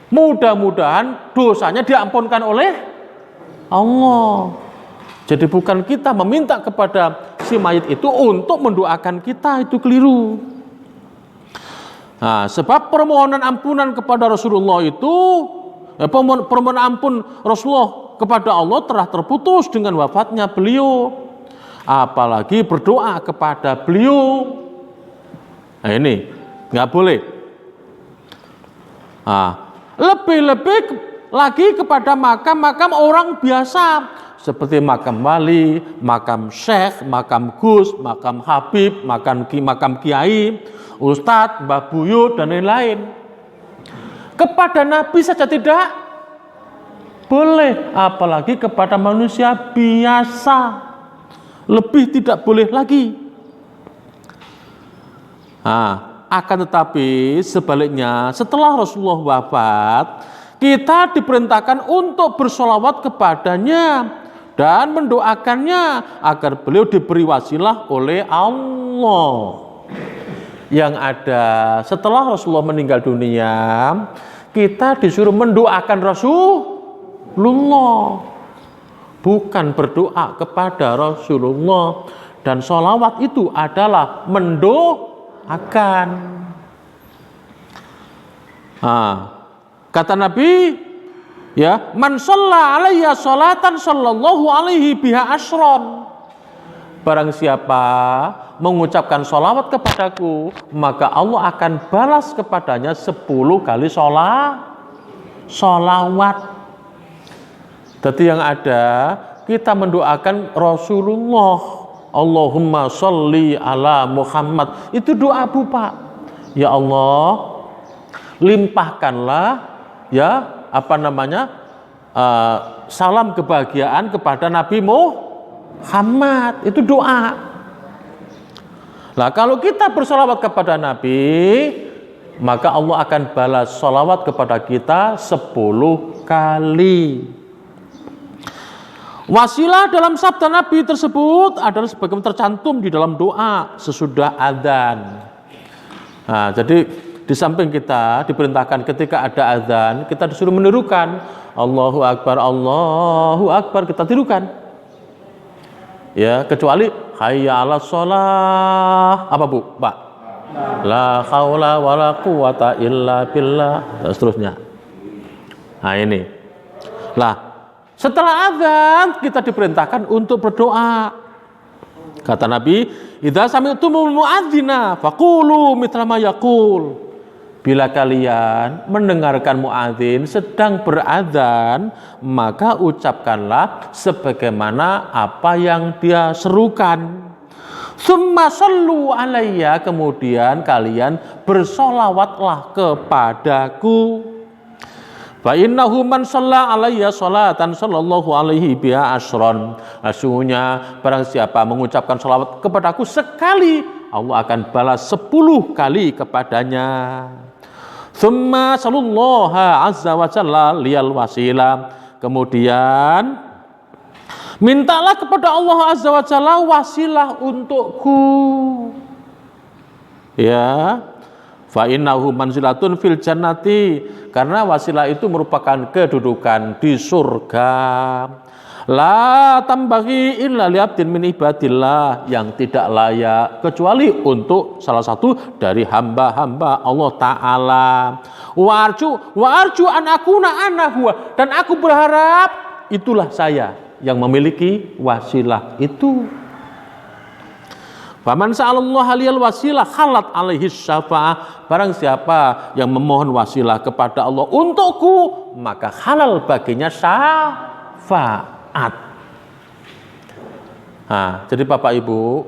Mudah-mudahan dosanya diampunkan oleh Allah. Jadi bukan kita meminta kepada si mayit itu untuk mendoakan kita, itu keliru. Nah, sebab permohonan ampunan kepada Rasulullah itu, permohonan ampun Rasulullah kepada Allah telah terputus dengan wafatnya beliau. Apalagi berdoa kepada beliau. Nah ini nggak boleh. Nah, lebih-lebih lagi kepada makam-makam orang biasa seperti makam wali, makam syekh, makam gus, makam habib, makam kiai, ustadz, mbah buyut dan lain-lain. Kepada Nabi saja tidak boleh, apalagi kepada manusia biasa. Lebih tidak boleh lagi. Nah, akan tetapi sebaliknya setelah Rasulullah wafat, kita diperintahkan untuk bersolawat kepadanya dan mendoakannya agar beliau diberi wasilah oleh Allah. Yang ada setelah Rasulullah meninggal dunia, kita disuruh mendoakan Rasulullah, bukan berdoa kepada Rasulullah. Dan sholawat itu adalah mendoakan. Nah, kata Nabi, ya, man shalla alayya sholatan sallallahu alaihi biha asyron. Barang siapa mengucapkan sholawat kepadaku, maka Allah akan balas kepadanya 10 kali sholawat. Jadi yang ada, kita mendoakan Rasulullah, Allahumma sholli ala Muhammad. Itu doa Bu Pak. Ya Allah, limpahkanlah salam kebahagiaan kepada Nabi Muhammad. Itu doa. Nah, kalau kita bersolawat kepada Nabi, maka Allah akan balas solawat kepada kita 10 kali. Wasilah dalam sabda Nabi tersebut adalah sebagaimana tercantum di dalam doa sesudah adzan. Nah, jadi di samping kita diperintahkan ketika ada azan, kita disuruh menirukan Allahu Akbar, kita tirukan. Ya, kecuali hayya 'alas shalah. Apa Bu? Pak? La haula wala quwata illa billah. Dan seterusnya. Nah, ini. Lah, setelah azan kita diperintahkan untuk berdoa. Kata Nabi, "Idza sami'tumul mu'adzina faqulu mithla ma yaqul." Bila kalian mendengarkan muadzin sedang berazan, maka ucapkanlah sebagaimana apa yang dia serukan. Tsumma shallu alayya, kemudian kalian bersolawatlah kepadaku. Fa innahu man shalla alayya sholatan sallallahu alaihi biha asyran. Sesungguhnya barang siapa mengucapkan sholawat kepadaku sekali, Allah akan balas 10 kali kepadanya. Tsumma sallallahu azza wa jalla liyal wasilah. Kemudian mintalah kepada Allah azza wa jalla wasilah untukku. Ya. Fa innahu manzilatun fil jannati, karena wasilah itu merupakan kedudukan di surga. La tambaghi illa li'abdin min ibadillah, yang tidak layak kecuali untuk salah satu dari hamba-hamba Allah Ta'ala. Wa arju an akuna ana huwa, dan aku berharap itulah saya yang memiliki wasilah itu. Faman sa'alallaha liyal wasilah khalat alaihi syafa'ah. Barang siapa yang memohon wasilah kepada Allah untukku, maka halal baginya syafaat. Nah, jadi Bapak Ibu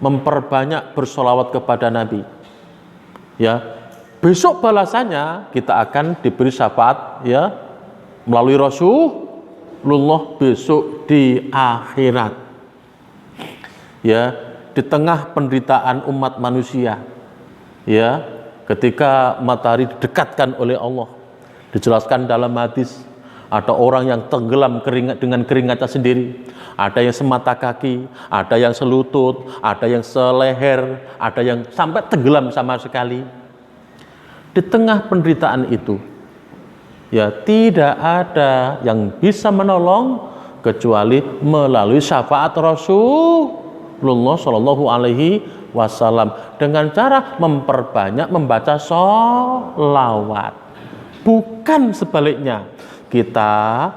memperbanyak bersolawat kepada Nabi. Ya, besok balasannya kita akan diberi syafaat ya melalui Rasulullah besok di akhirat. Ya, di tengah penderitaan umat manusia. Ya, ketika matahari didekatkan oleh Allah, dijelaskan dalam hadis, ada orang yang tenggelam dengan keringatnya sendiri, ada yang semata kaki, ada yang selutut, ada yang seleher, ada yang sampai tenggelam sama sekali. Di tengah penderitaan itu, ya tidak ada yang bisa menolong kecuali melalui syafaat Rasulullah Shallallahu Alaihi Wasallam dengan cara memperbanyak membaca sholawat, bukan sebaliknya. Kita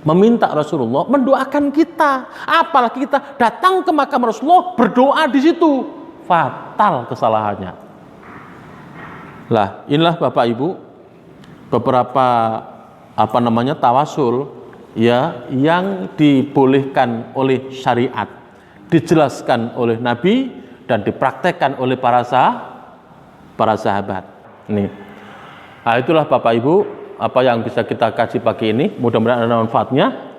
meminta Rasulullah mendoakan kita, apalagi kita datang ke makam Rasulullah berdoa di situ, fatal kesalahannya. Lah, inilah Bapak Ibu beberapa tawasul ya yang dibolehkan oleh syariat, dijelaskan oleh Nabi dan dipraktekkan oleh para sahabat. Nih. Nah, itulah Bapak Ibu apa yang bisa kita kaji pagi ini, mudah-mudahan ada manfaatnya.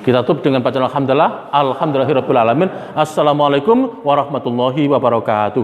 Kita tutup dengan bacaan alhamdulillahirabbil alamin. Assalamualaikum warahmatullahi wabarakatuh.